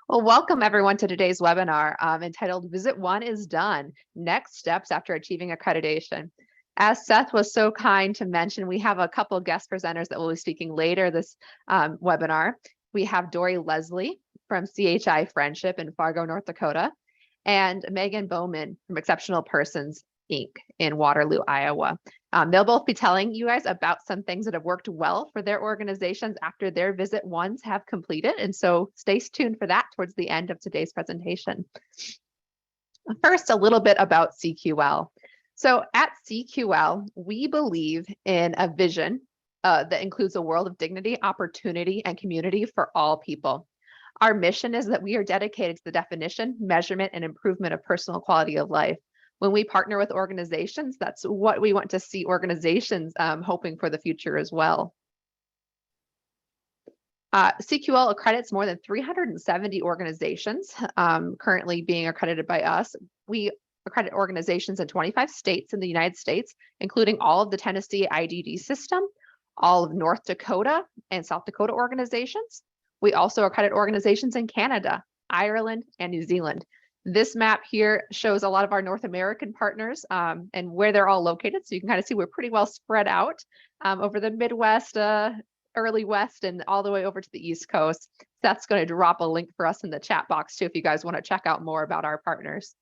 Well, welcome everyone to today's webinar entitled Visit 1 is Done, Next Steps After Achieving Accreditation. As Seth was so kind to mention, we have a couple guest presenters that will be speaking later this webinar. We have Dory Leslie from CHI Friendship in Fargo, North Dakota, and Megan Bowman from Exceptional Persons, Inc. in Waterloo, Iowa. They'll both be telling you guys about some things that have worked well for their organizations after their visit ones have completed. And so stay tuned for that towards the end of today's presentation. First, a little bit about CQL. So at CQL, we believe in a vision that includes a world of dignity, opportunity, and community for all people. Our mission is that we are dedicated to the definition, measurement, and improvement of personal quality of life. When we partner with organizations, that's what we want to see organizations hoping for the future as well. CQL accredits more than 370 organizations currently being accredited by us. We accredit organizations in 25 states in the United States, including all of the Tennessee IDD system, all of North Dakota and South Dakota organizations. We also accredit organizations in Canada, Ireland, and New Zealand. This map here shows a lot of our North American partners and where they're all located. So you can kind of see we're pretty well spread out over the Midwest, early West, and all the way over to the East Coast. Seth's going to drop a link for us in the chat box too, if you guys want to check out more about our partners.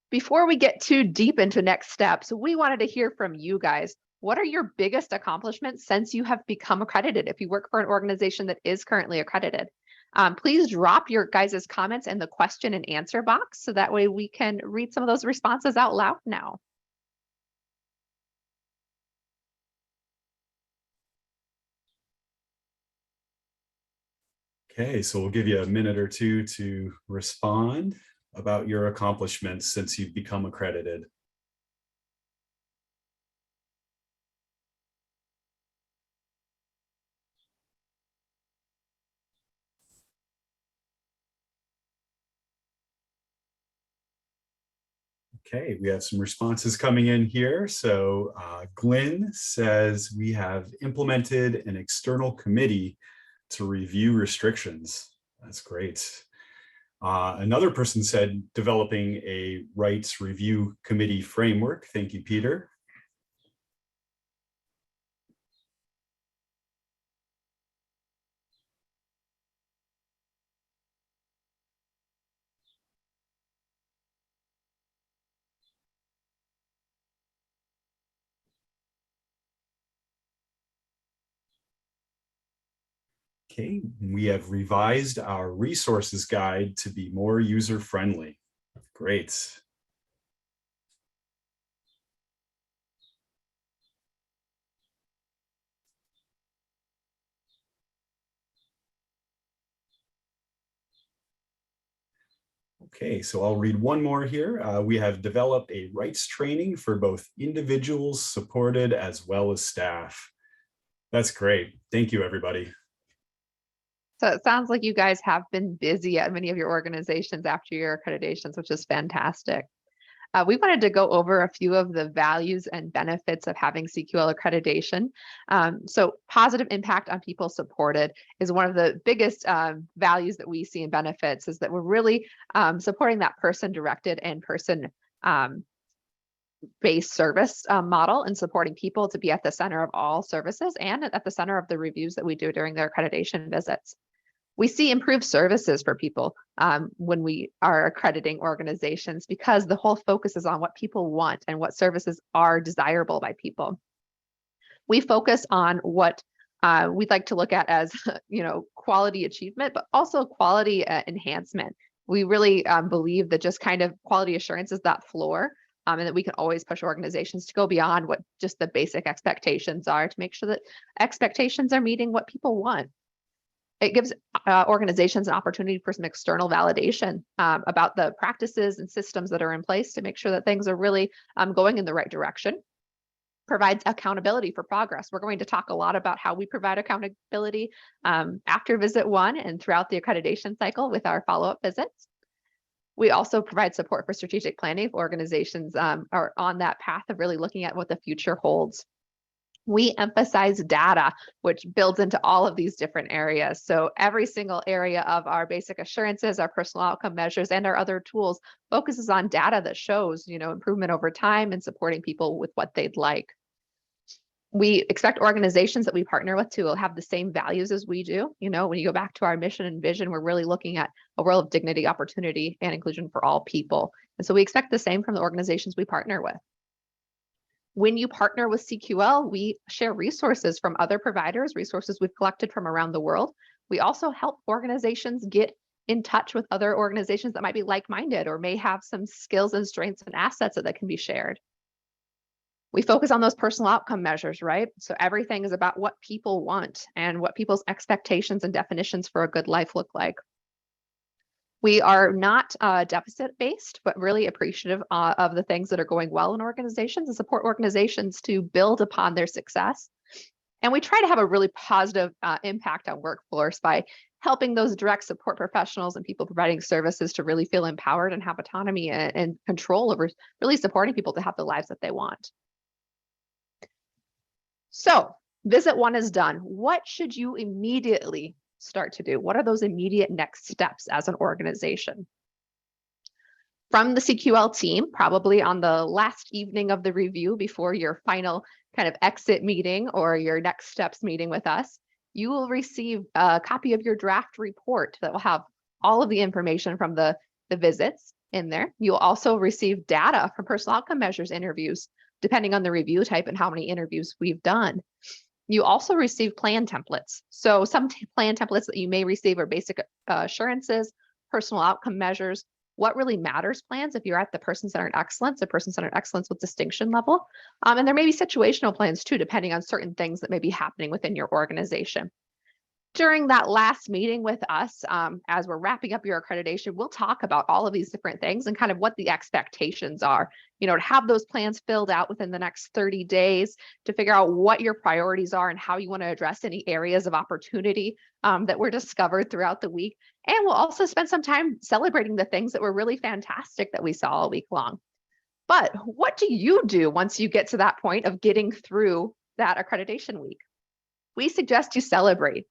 Before we get too deep into next steps, we wanted to hear from you guys. What are your biggest accomplishments since you have become accredited? If you work for an organization that is currently accredited, please drop your guys' comments in the question and answer box so that way we can read some of those responses out loud now. Okay, so we'll give you a minute or two to respond about your accomplishments since you've become accredited. Okay, we have some responses coming in here. So Glenn says we have implemented an external committee to review restrictions. That's great. Another person said developing a rights review committee framework. Thank you, Peter. Okay, we have revised our resources guide to be more user-friendly. Great. Okay, so I'll read one more here. We have developed a rights training for both individuals supported as well as staff. That's great. Thank you, everybody. So it sounds like you guys have been busy at many of your organizations after your accreditations, which is fantastic. We wanted to go over a few of the values and benefits of having CQL accreditation. So positive impact on people supported is one of the biggest values that we see in benefits, is that we're really supporting that person-directed and person-based service model, and supporting people to be at the center of all services and at the center of the reviews that we do during their accreditation visits. We see improved services for people when we are accrediting organizations, because the whole focus is on what people want and what services are desirable by people. We focus on what we'd like to look at as quality achievement, but also quality enhancement. We really believe that just kind of quality assurance is that floor, and that we can always push organizations to go beyond what just the basic expectations are, to make sure that expectations are meeting what people want. It gives organizations an opportunity for some external validation about the practices and systems that are in place to make sure that things are really going in the right direction. Provides accountability for progress. We're going to talk a lot about how we provide accountability after visit one and throughout the accreditation cycle with our follow-up visits. We also provide support for strategic planning if organizations are on that path of really looking at what the future holds. We emphasize data, which builds into all of these different areas. So every single area of our basic assurances, our personal outcome measures, and our other tools focuses on data that shows, improvement over time and supporting people with what they'd like. We expect organizations that we partner with to have the same values as we do. When you go back to our mission and vision, we're really looking at a world of dignity, opportunity, and inclusion for all people. And so we expect the same from the organizations we partner with. When you partner with CQL, we share resources from other providers, resources we've collected from around the world. We also help organizations get in touch with other organizations that might be like-minded or may have some skills and strengths and assets that can be shared. We focus on those personal outcome measures, right? So everything is about what people want and what people's expectations and definitions for a good life look like. We are not deficit-based, but really appreciative of the things that are going well in organizations and support organizations to build upon their success. And we try to have a really positive impact on workforce by helping those direct support professionals and people providing services to really feel empowered and have autonomy and control over really supporting people to have the lives that they want. So, visit 1 is done. What should you immediately start to do? What are those immediate next steps as an organization? From the CQL team, probably on the last evening of the review before your final kind of exit meeting or your next steps meeting with us, you will receive a copy of your draft report that will have all of the information from the visits in there. You'll also receive data from personal outcome measures interviews, depending on the review type and how many interviews we've done. You also receive plan templates. So some plan templates that you may receive are basic assurances, personal outcome measures, what really matters plans if you're at the person-centered excellence or person-centered excellence with distinction level. And there may be situational plans too, depending on certain things that may be happening within your organization. During that last meeting with us, as we're wrapping up your accreditation, we'll talk about all of these different things and kind of what the expectations are, to have those plans filled out within the next 30 days to figure out what your priorities are and how you want to address any areas of opportunity that were discovered throughout the week. And we'll also spend some time celebrating the things that were really fantastic that we saw all week long. But what do you do once you get to that point of getting through that accreditation week? We suggest you celebrate.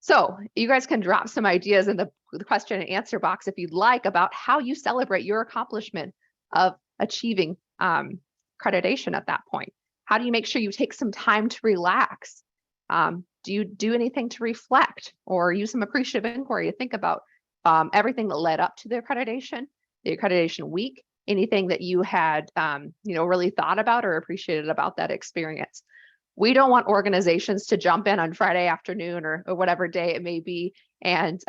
So you guys can drop some ideas in the question and answer box if you'd like about how you celebrate your accomplishment of achieving accreditation at that point. How do you make sure you take some time to relax? Do you do anything to reflect or use some appreciative inquiry to think about everything that led up to the accreditation week, anything that you had really thought about or appreciated about that experience? We don't want organizations to jump in on Friday afternoon or whatever day it may be and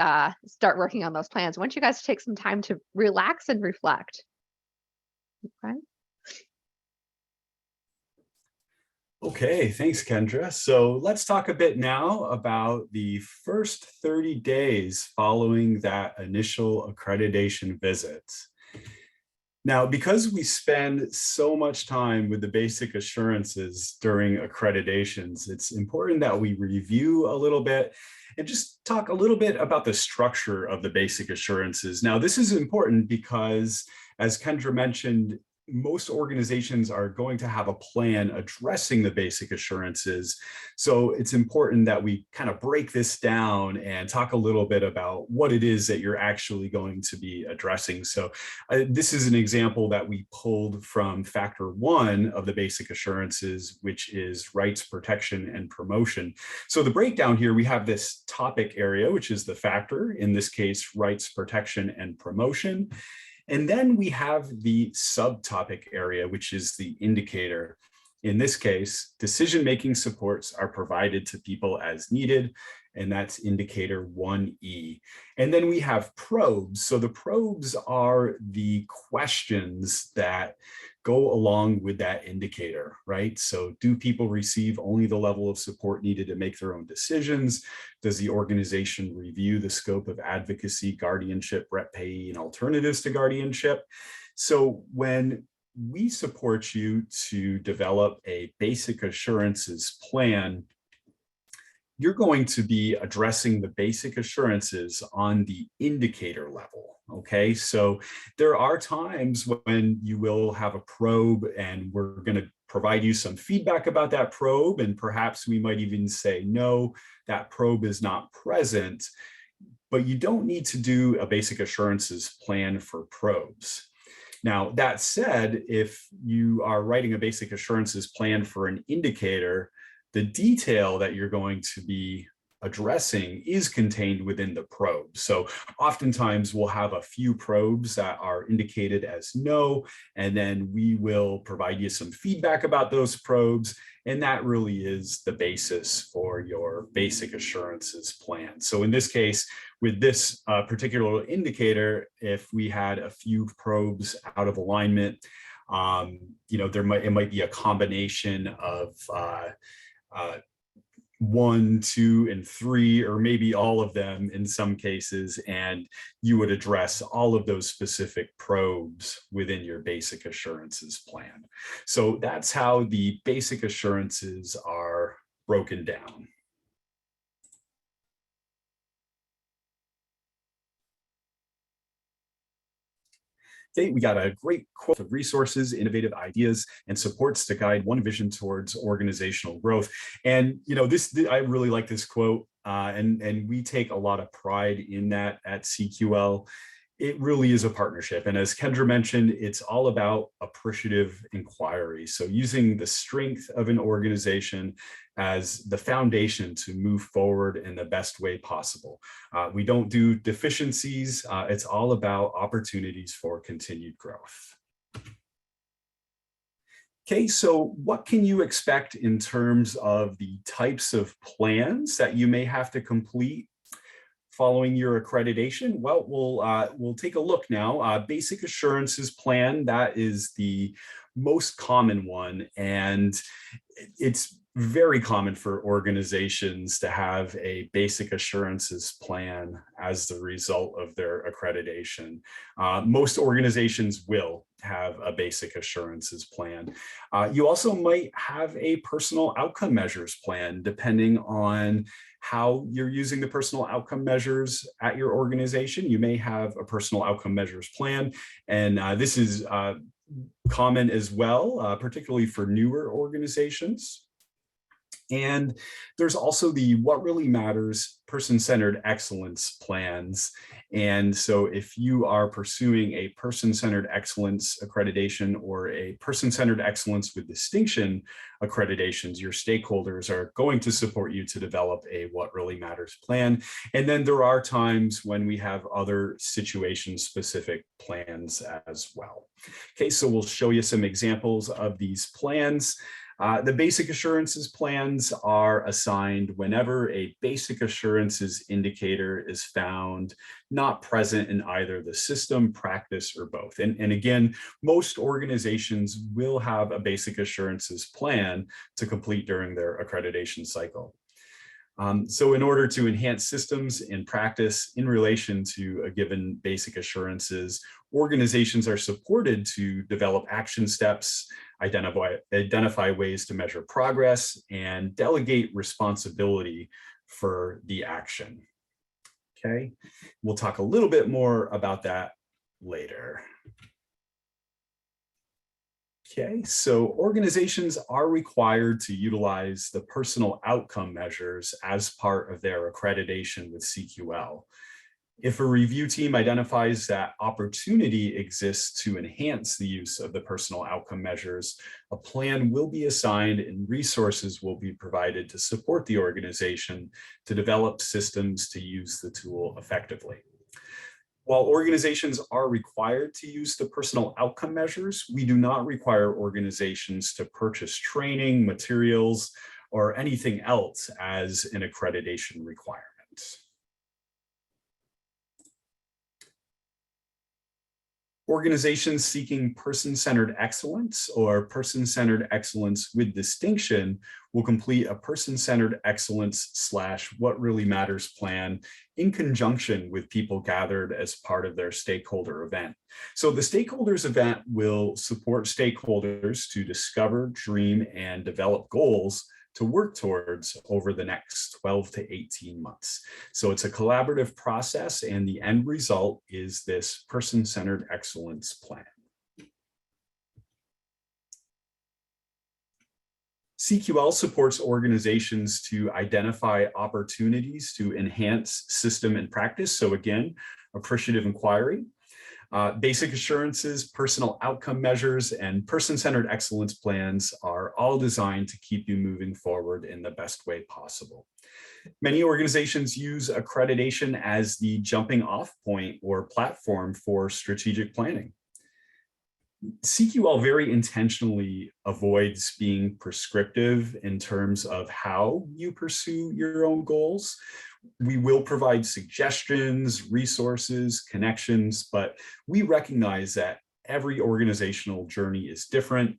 start working on those plans. I want you guys to take some time to relax and reflect. Okay. Okay, thanks, Kendra. So let's talk a bit now about the first 30 days following that initial accreditation visit. Now, because we spend so much time with the basic assurances during accreditations, it's important that we review a little bit and just talk a little bit about the structure of the basic assurances. Now, this is important because, as Kendra mentioned, most organizations are going to have a plan addressing the basic assurances. So it's important that we kind of break this down and talk a little bit about what it is that you're actually going to be addressing. So this is an example that we pulled from factor 1 of the basic assurances, which is rights, protection, and promotion. So the breakdown here, we have this topic area, which is the factor, in this case, rights, protection, and promotion. And then we have the subtopic area, which is the indicator. In this case, decision-making supports are provided to people as needed, and that's indicator 1E. And then we have probes. So the probes are the questions that go along with that indicator, right? So do people receive only the level of support needed to make their own decisions? Does the organization review the scope of advocacy, guardianship, rep payee, and alternatives to guardianship? So when we support you to develop a basic assurances plan, you're going to be addressing the basic assurances on the indicator level, okay? So there are times when you will have a probe and we're going to provide you some feedback about that probe, and perhaps we might even say, no, that probe is not present, but you don't need to do a basic assurances plan for probes. Now, that said, if you are writing a basic assurances plan for an indicator, the detail that you're going to be addressing is contained within the probe. So oftentimes we'll have a few probes that are indicated as no, and then we will provide you some feedback about those probes. And that really is the basis for your basic assurances plan. So in this case, with this particular indicator, if we had a few probes out of alignment, it might be a combination of 1, 2, and 3, or maybe all of them in some cases, and you would address all of those specific probes within your basic assurances plan. So that's how the basic assurances are broken down. Okay, we got a great quote of resources, innovative ideas, and supports to guide one vision towards organizational growth. And I really like this quote, and we take a lot of pride in that at CQL. It really is a partnership. And as Kendra mentioned, it's all about appreciative inquiry. So using the strength of an organization as the foundation to move forward in the best way possible. We don't do deficiencies. It's all about opportunities for continued growth. Okay, so what can you expect in terms of the types of plans that you may have to complete following your accreditation? Well, we'll take a look now. Basic assurances plan, that is the most common one, and it's very common for organizations to have a basic assurances plan as the result of their accreditation. Most organizations will have a basic assurances plan. You also might have a personal outcome measures plan, depending on how you're using the personal outcome measures at your organization. You may have a personal outcome measures plan, and this is common as well, particularly for newer organizations. And there's also the What Really Matters person-centered excellence plans. And so if you are pursuing a person-centered excellence accreditation or a person-centered excellence with distinction accreditations, your stakeholders are going to support you to develop a What Really Matters plan. And then there are times when we have other situation-specific plans as well. Okay, so we'll show you some examples of these plans. The basic assurances plans are assigned whenever a basic assurances indicator is found not present in either the system, practice, or both. And again, most organizations will have a basic assurances plan to complete during their accreditation cycle. So in order to enhance systems and practice in relation to a given basic assurances, organizations are supported to develop action steps, identify ways to measure progress, and delegate responsibility for the action. Okay, we'll talk a little bit more about that later. Okay, so organizations are required to utilize the personal outcome measures as part of their accreditation with CQL. If a review team identifies that opportunity exists to enhance the use of the personal outcome measures, a plan will be assigned and resources will be provided to support the organization to develop systems to use the tool effectively. While organizations are required to use the personal outcome measures, we do not require organizations to purchase training, materials, or anything else as an accreditation requirement. Organizations seeking person-centered excellence or person-centered excellence with distinction will complete a person-centered excellence / What Really Matters plan in conjunction with people gathered as part of their stakeholder event. So the stakeholders event will support stakeholders to discover, dream, and develop goals to work towards over the next 12 to 18 months. So it's a collaborative process, and the end result is this person-centered excellence plan. CQL supports organizations to identify opportunities to enhance system and practice. So again, appreciative inquiry. Basic assurances, personal outcome measures, and person-centered excellence plans are all designed to keep you moving forward in the best way possible. Many organizations use accreditation as the jumping off point or platform for strategic planning. CQL very intentionally avoids being prescriptive in terms of how you pursue your own goals. We will provide suggestions, resources, connections, but we recognize that every organizational journey is different.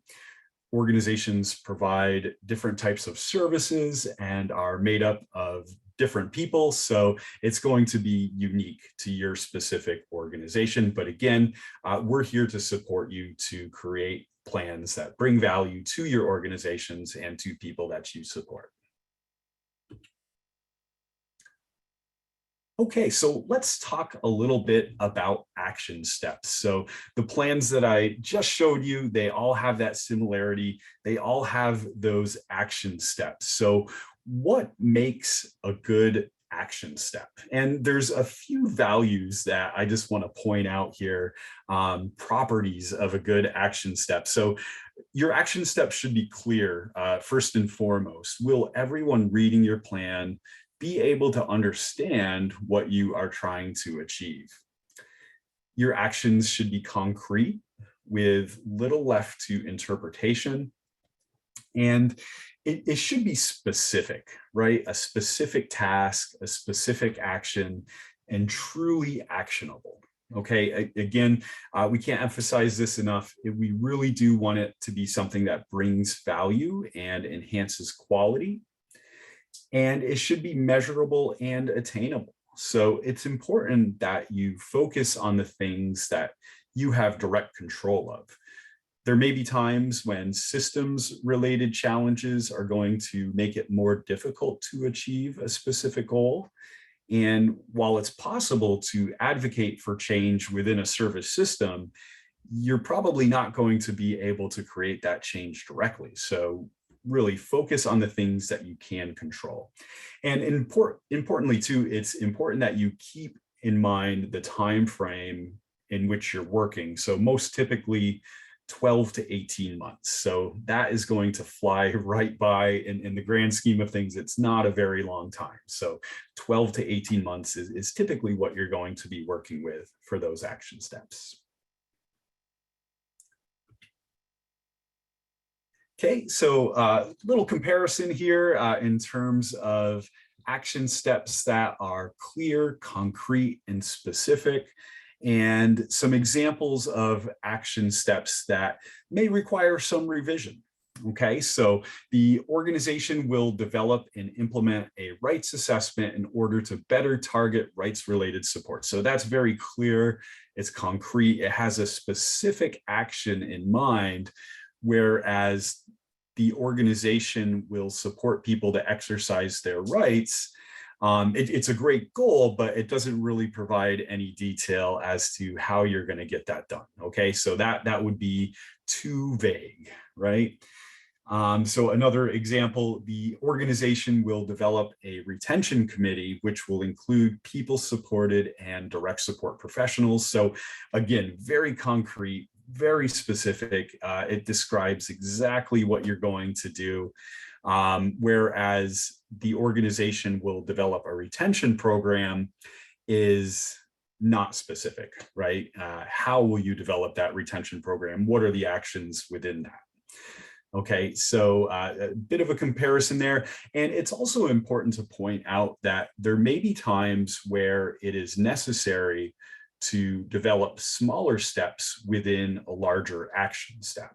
Organizations provide different types of services and are made up of different people. So it's going to be unique to your specific organization. But again, we're here to support you to create plans that bring value to your organizations and to people that you support. Okay, so let's talk a little bit about action steps. So the plans that I just showed you, they all have that similarity. They all have those action steps. So what makes a good action step? And there's a few values that I just want to point out here, properties of a good action step. So your action steps should be clear, first and foremost. Will everyone reading your plan be able to understand what you are trying to achieve? Your actions should be concrete with little left to interpretation. And it should be specific, right? A specific task, a specific action, and truly actionable. Okay, again, we can't emphasize this enough. We really do want it to be something that brings value and enhances quality. And it should be measurable and attainable. So it's important that you focus on the things that you have direct control of. There may be times when systems-related challenges are going to make it more difficult to achieve a specific goal. And while it's possible to advocate for change within a service system, you're probably not going to be able to create that change directly. So really focus on the things that you can control. And importantly too, it's important that you keep in mind the time frame in which you're working. So most typically 12 to 18 months. So that is going to fly right by in the grand scheme of things. It's not a very long time. So 12 to 18 months is typically what you're going to be working with for those action steps. Okay, so little comparison here in terms of action steps that are clear, concrete, and specific, and some examples of action steps that may require some revision. Okay, so the organization will develop and implement a rights assessment in order to better target rights-related support. So that's very clear, it's concrete, it has a specific action in mind, whereas the organization will support people to exercise their rights. It's a great goal, but it doesn't really provide any detail as to how you're going to get that done. Okay, so that would be too vague, right? So another example, the organization will develop a retention committee, which will include people supported and direct support professionals. So again, very concrete, very specific. It describes exactly what you're going to do. Whereas the organization will develop a retention program is not specific, right? How will you develop that retention program? What are the actions within that? Okay, so a bit of a comparison there. And it's also important to point out that there may be times where it is necessary to develop smaller steps within a larger action step.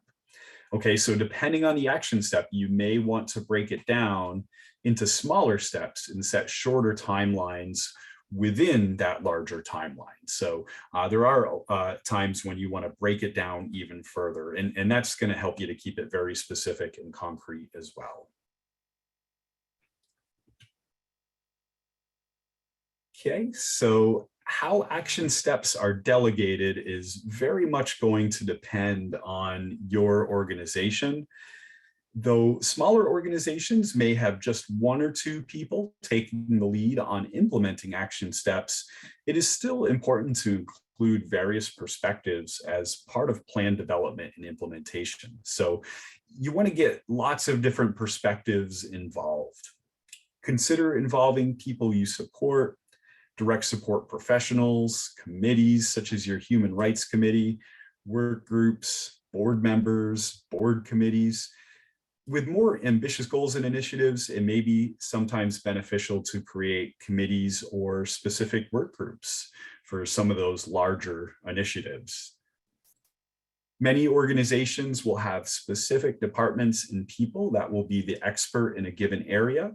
Okay, so depending on the action step, you may want to break it down into smaller steps and set shorter timelines within that larger timeline. So there are times when you want to break it down even further, and that's going to help you to keep it very specific and concrete as well. Okay, so how action steps are delegated is very much going to depend on your organization. Though smaller organizations may have just one or two people taking the lead on implementing action steps, it is still important to include various perspectives as part of plan development and implementation. So you want to get lots of different perspectives involved. Consider involving people you support, direct support professionals, committees such as your Human Rights Committee, work groups, board members, board committees. With more ambitious goals and initiatives, it may be sometimes beneficial to create committees or specific work groups for some of those larger initiatives. Many organizations will have specific departments and people that will be the expert in a given area.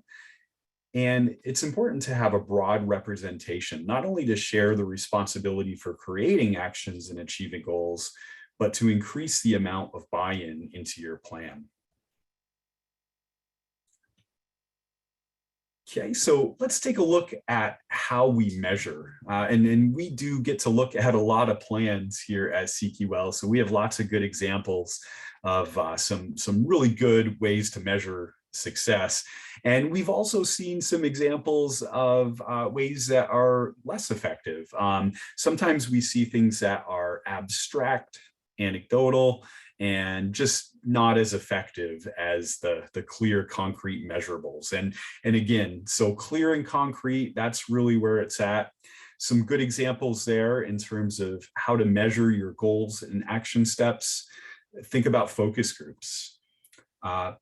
And it's important to have a broad representation, not only to share the responsibility for creating actions and achieving goals, but to increase the amount of buy-in into your plan. Okay, so let's take a look at how we measure. And we do get to look at a lot of plans here at CQL. So we have lots of good examples of some really good ways to measure success. And we've also seen some examples of ways that are less effective. Sometimes we see things that are abstract, anecdotal, and just not as effective as the clear, concrete measurables. And again, so clear and concrete, that's really where it's at. Some good examples there in terms of how to measure your goals and action steps. Think about focus groups,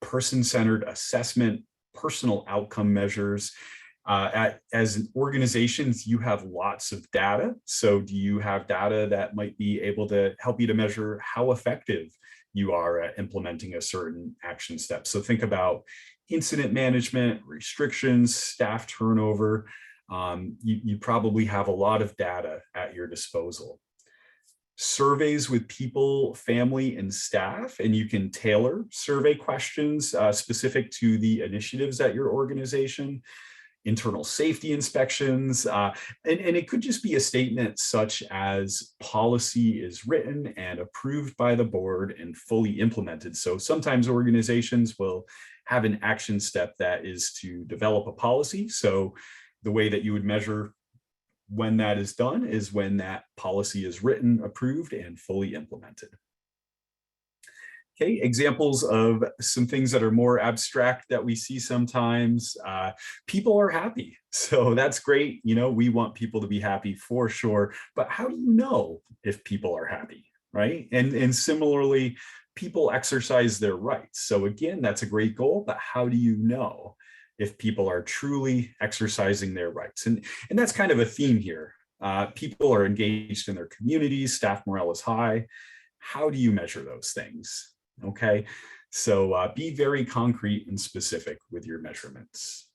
person-centered assessment, personal outcome measures. As organizations, you have lots of data. So do you have data that might be able to help you to measure how effective you are at implementing a certain action step? So think about incident management, restrictions, staff turnover. You probably have a lot of data at your disposal. Surveys with people, family, and staff, and you can tailor survey questions specific to the initiatives at your organization. Internal safety inspections, and it could just be a statement such as policy is written and approved by the board and fully implemented. So sometimes organizations will have an action step that is to develop a policy. So the way that you would measure when that is done is when that policy is written, approved, and fully implemented. Okay, examples of some things that are more abstract that we see sometimes. People are happy, so that's great. You know, we want people to be happy for sure, but how do you know if people are happy, right? And similarly, people exercise their rights. So again, that's a great goal, but how do you know if people are truly exercising their rights? And that's kind of a theme here. People are engaged in their communities, staff morale is high. How do you measure those things? Okay, so be very concrete and specific with your measurements.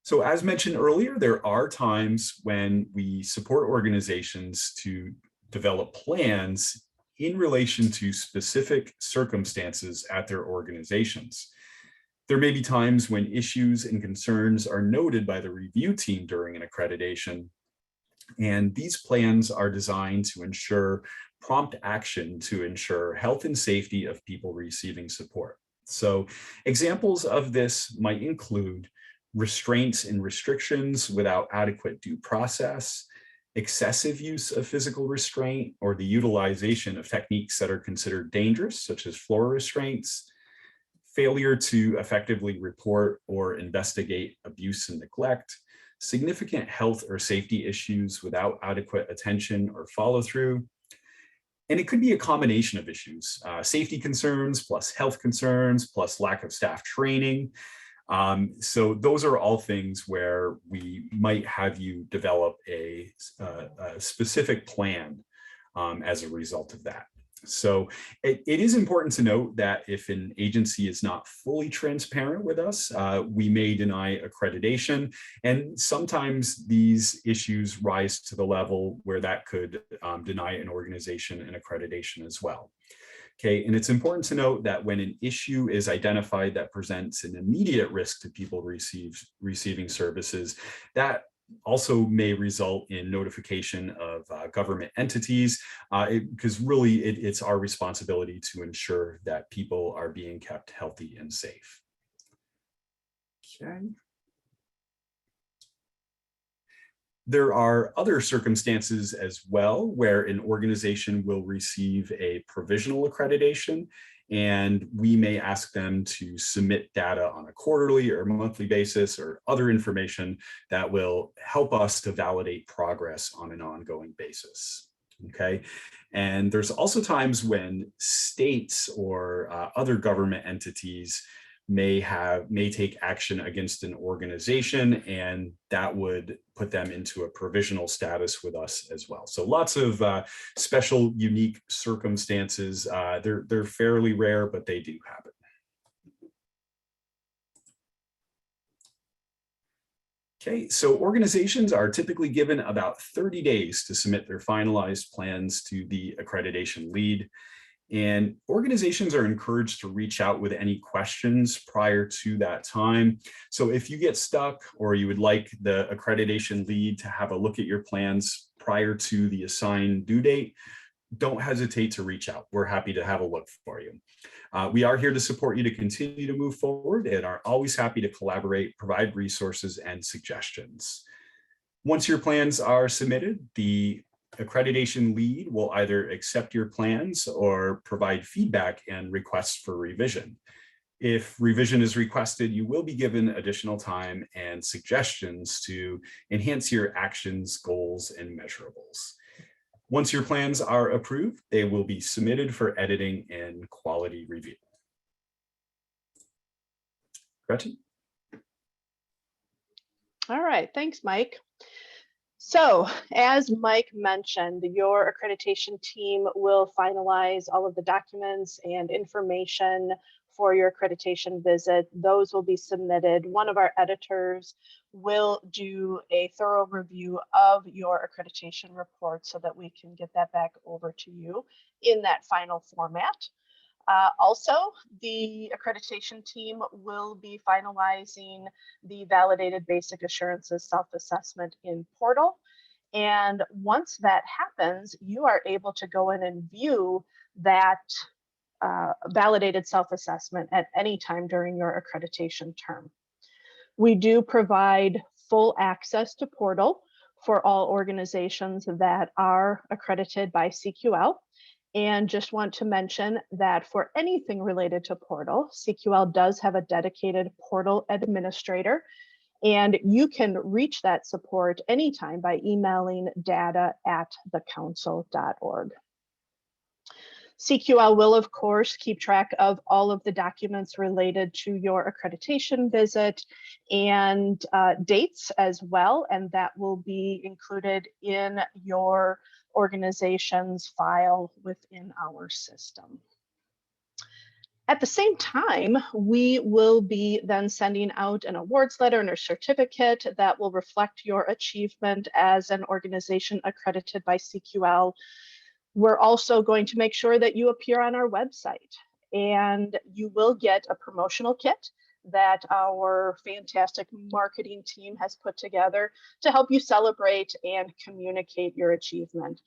So as mentioned earlier, there are times when we support organizations to develop plans in relation to specific circumstances at their organizations. There may be times when issues and concerns are noted by the review team during an accreditation. And these plans are designed to ensure prompt action to ensure health and safety of people receiving support. So examples of this might include restraints and restrictions without adequate due process, excessive use of physical restraint, or the utilization of techniques that are considered dangerous, such as floor restraints, failure to effectively report or investigate abuse and neglect, significant health or safety issues without adequate attention or follow through. And it could be a combination of issues, safety concerns plus health concerns plus lack of staff training. So those are all things where we might have you develop a specific plan as a result of that. So it is important to note that if an agency is not fully transparent with us, we may deny accreditation. And sometimes these issues rise to the level where that could deny an organization an accreditation as well. Okay, and it's important to note that when an issue is identified that presents an immediate risk to people receiving services, that also may result in notification of government entities, because really it's our responsibility to ensure that people are being kept healthy and safe. Okay. There are other circumstances as well where an organization will receive a provisional accreditation, and we may ask them to submit data on a quarterly or monthly basis or other information that will help us to validate progress on an ongoing basis. Okay. And there's also times when states or other government entities may take action against an organization, and that would put them into a provisional status with us as well. So lots of special, unique circumstances. They're fairly rare, but they do happen. Okay, so organizations are typically given about 30 days to submit their finalized plans to the accreditation lead. And organizations are encouraged to reach out with any questions prior to that time. So if you get stuck or you would like the accreditation lead to have a look at your plans prior to the assigned due date, don't hesitate to reach out. We're happy to have a look for you. We are here to support you to continue to move forward and are always happy to collaborate, provide resources and suggestions. Once your plans are submitted, the accreditation lead will either accept your plans or provide feedback and requests for revision. If revision is requested, you will be given additional time and suggestions to enhance your actions, goals, and measurables. Once your plans are approved, they will be submitted for editing and quality review. Gretchen? All right, thanks, Mike. So as Mike mentioned, your accreditation team will finalize all of the documents and information for your accreditation visit. Those will be submitted. One of our editors will do a thorough review of your accreditation report so that we can get that back over to you in that final format. Also, the accreditation team will be finalizing the validated basic assurances self-assessment in portal. And once that happens, you are able to go in and view that validated self-assessment at any time during your accreditation term. We do provide full access to portal for all organizations that are accredited by CQL. And just want to mention that for anything related to portal, CQL does have a dedicated portal administrator, and you can reach that support anytime by emailing data@thecouncil.org. CQL will, of course, keep track of all of the documents related to your accreditation visit and dates as well, and that will be included in your organization's file within our system. At the same time, we will be then sending out an awards letter and a certificate that will reflect your achievement as an organization accredited by CQL. We're also going to make sure that you appear on our website, and you will get a promotional kit that our fantastic marketing team has put together to help you celebrate and communicate your achievement.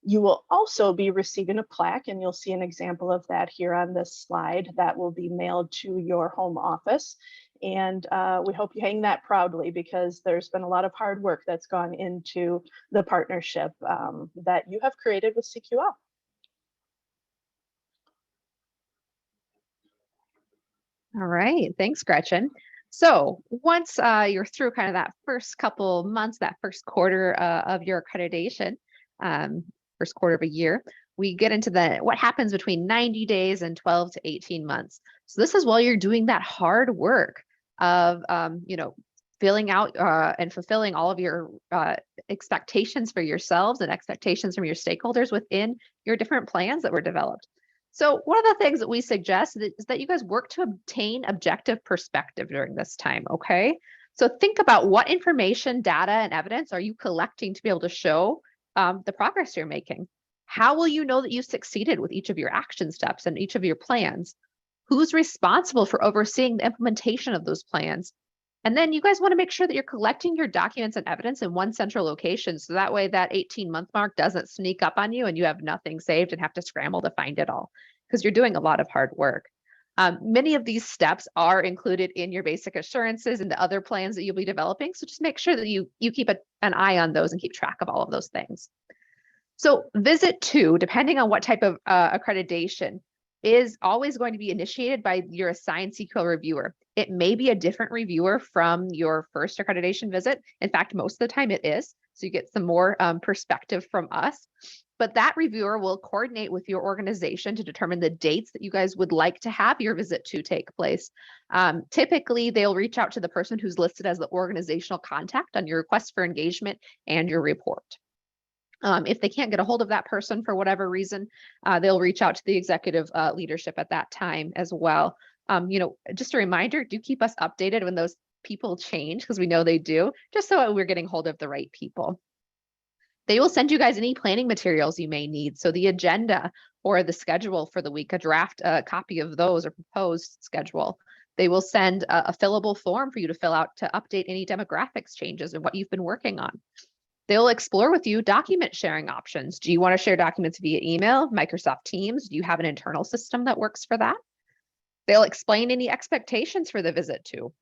You will also be receiving a plaque, and you'll see an example of that here on this slide that will be mailed to your home office. And we hope you hang that proudly, because there's been a lot of hard work that's gone into the partnership that you have created with CQL. All right, thanks, Gretchen. So once you're through kind of that first couple months, that first quarter of your accreditation, first quarter of a year, we get into what happens between 90 days and 12 to 18 months. So this is while you're doing that hard work of, filling out and fulfilling all of your expectations for yourselves and expectations from your stakeholders within your different plans that were developed. So one of the things that we suggest is that you guys work to obtain objective perspective during this time, okay? So think about what information, data, and evidence are you collecting to be able to show the progress you're making. How will you know that you succeeded with each of your action steps and each of your plans? Who's responsible for overseeing the implementation of those plans? And then you guys want to make sure that you're collecting your documents and evidence in one central location. So that way that 18-month mark doesn't sneak up on you and you have nothing saved and have to scramble to find it all, because you're doing a lot of hard work. Many of these steps are included in your basic assurances and the other plans that you'll be developing. So just make sure that you keep an eye on those and keep track of all of those things. So visit 2, depending on what type of accreditation, is always going to be initiated by your assigned CQL reviewer. It may be a different reviewer from your first accreditation visit. In fact, most of the time it is. So you get some more perspective from us. But that reviewer will coordinate with your organization to determine the dates that you guys would like to have your visit to take place. Typically, they'll reach out to the person who's listed as the organizational contact on your request for engagement and your report. If they can't get a hold of that person for whatever reason, they'll reach out to the executive leadership at that time as well. Just a reminder, do keep us updated when those people change, because we know they do, just so we're getting hold of the right people. They will send you guys any planning materials you may need. So the agenda or the schedule for the week, a draft copy of those or proposed schedule. They will send a fillable form for you to fill out to update any demographics changes and what you've been working on. They'll explore with you document sharing options. Do you want to share documents via email, Microsoft Teams? Do you have an internal system that works for that? They'll explain any expectations for the visit too.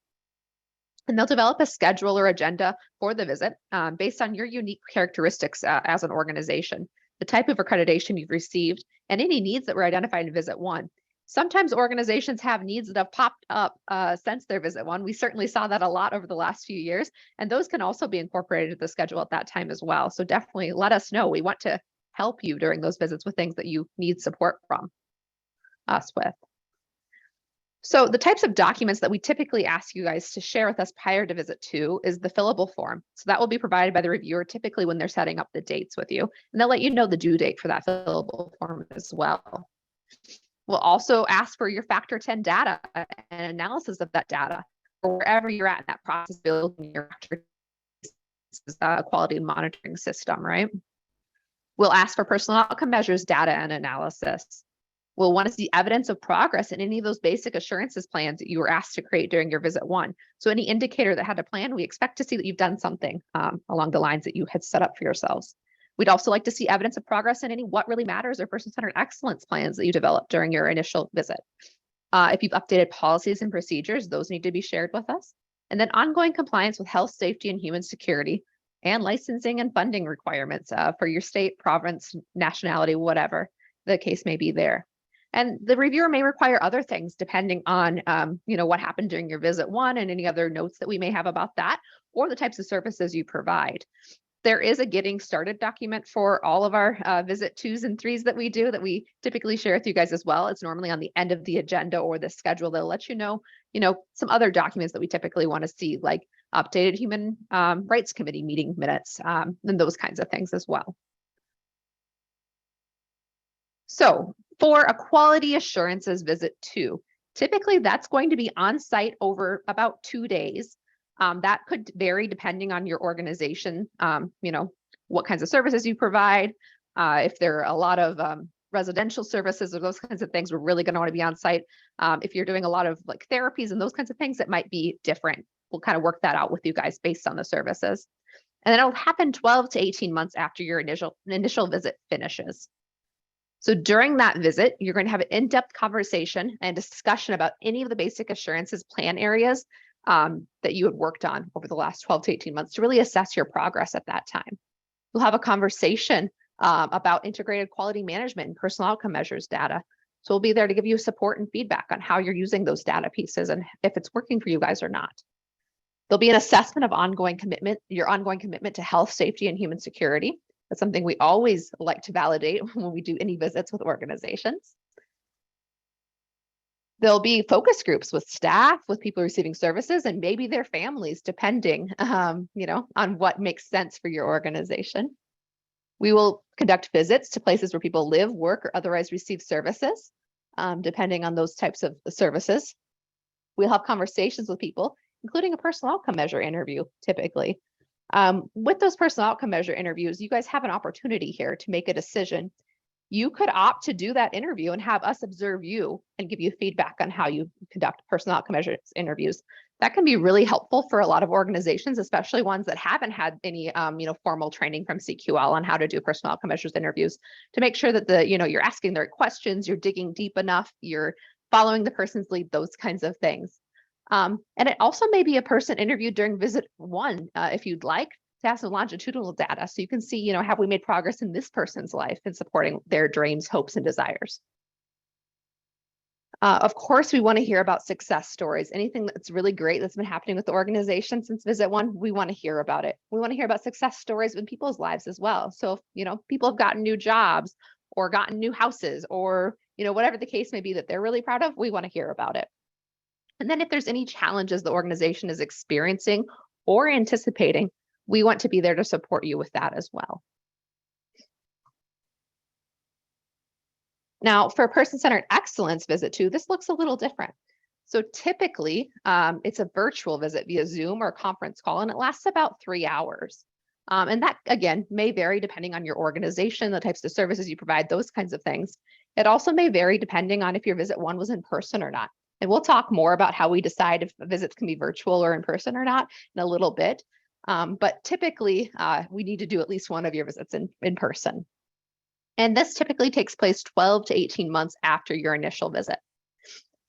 And they'll develop a schedule or agenda for the visit based on your unique characteristics as an organization, the type of accreditation you've received, and any needs that were identified in visit 1. Sometimes organizations have needs that have popped up since their visit 1. We certainly saw that a lot over the last few years, and those can also be incorporated to the schedule at that time as well. So definitely let us know. We want to help you during those visits with things that you need support from us with. So the types of documents that we typically ask you guys to share with us prior to visit 2 is the fillable form. So that will be provided by the reviewer typically when they're setting up the dates with you, and they'll let you know the due date for that fillable form as well. We'll also ask for your Factor 10 data and analysis of that data, or wherever you're at in that process building your quality monitoring system, right? We'll ask for personal outcome measures data and analysis. We'll want to see evidence of progress in any of those basic assurances plans that you were asked to create during your visit 1. So any indicator that had a plan, we expect to see that you've done something along the lines that you had set up for yourselves. We'd also like to see evidence of progress in any what really matters or person-centered excellence plans that you developed during your initial visit. If you've updated policies and procedures, those need to be shared with us. And then ongoing compliance with health, safety, and human security, and licensing and funding requirements for your state, province, nationality, whatever the case may be there. And the reviewer may require other things depending on what happened during your visit 1 and any other notes that we may have about that, or the types of services you provide. There is a getting started document for all of our visit 2s and 3s that we do that we typically share with you guys as well. It's normally on the end of the agenda or the schedule. They'll let you know, some other documents that we typically want to see, like updated Human Rights Committee meeting minutes and those kinds of things as well. So for a quality assurances visit 2, typically that's going to be on site over about 2 days. That could vary depending on your organization, what kinds of services you provide. If there are a lot of residential services or those kinds of things, we're really going to want to be on site. If you're doing a lot of like therapies and those kinds of things, it might be different. We'll kind of work that out with you guys based on the services. And then it'll happen 12 to 18 months after your initial visit finishes. So during that visit, you're going to have an in-depth conversation and discussion about any of the basic assurances plan areas that you had worked on over the last 12 to 18 months to really assess your progress at that time. You'll have a conversation about integrated quality management and personal outcome measures data. So we'll be there to give you support and feedback on how you're using those data pieces and if it's working for you guys or not. There'll be an assessment of your ongoing commitment to health, safety, and human security. That's something we always like to validate when we do any visits with organizations. There'll be focus groups with staff, with people receiving services, and maybe their families, depending, on what makes sense for your organization. We will conduct visits to places where people live, work, or otherwise receive services, depending on those types of services. We'll have conversations with people, including a personal outcome measure interview, typically. With those personal outcome measure interviews, you guys have an opportunity here to make a decision. You could opt to do that interview and have us observe you and give you feedback on how you conduct personal outcome measure interviews. That can be really helpful for a lot of organizations, especially ones that haven't had any, formal training from CQL on how to do personal outcome measures interviews, to make sure that you're asking the right questions, you're digging deep enough, you're following the person's lead, those kinds of things. And it also may be a person interviewed during visit 1, if you'd like, to have some longitudinal data, so you can see, have we made progress in this person's life in supporting their dreams, hopes, and desires. Of course, we want to hear about success stories. Anything that's really great that's been happening with the organization since visit 1, we want to hear about it. We want to hear about success stories in people's lives as well. So if, people have gotten new jobs or gotten new houses, or, whatever the case may be that they're really proud of, we want to hear about it. And then if there's any challenges the organization is experiencing or anticipating, we want to be there to support you with that as well. Now, for person-centered excellence visit 2, this looks a little different. So typically, it's a virtual visit via Zoom or conference call, and it lasts about 3 hours. And that, again, may vary depending on your organization, the types of services you provide, those kinds of things. It also may vary depending on if your visit 1 was in person or not. And we'll talk more about how we decide if visits can be virtual or in person or not in a little bit. But typically, we need to do at least one of your visits in person. And this typically takes place 12 to 18 months after your initial visit.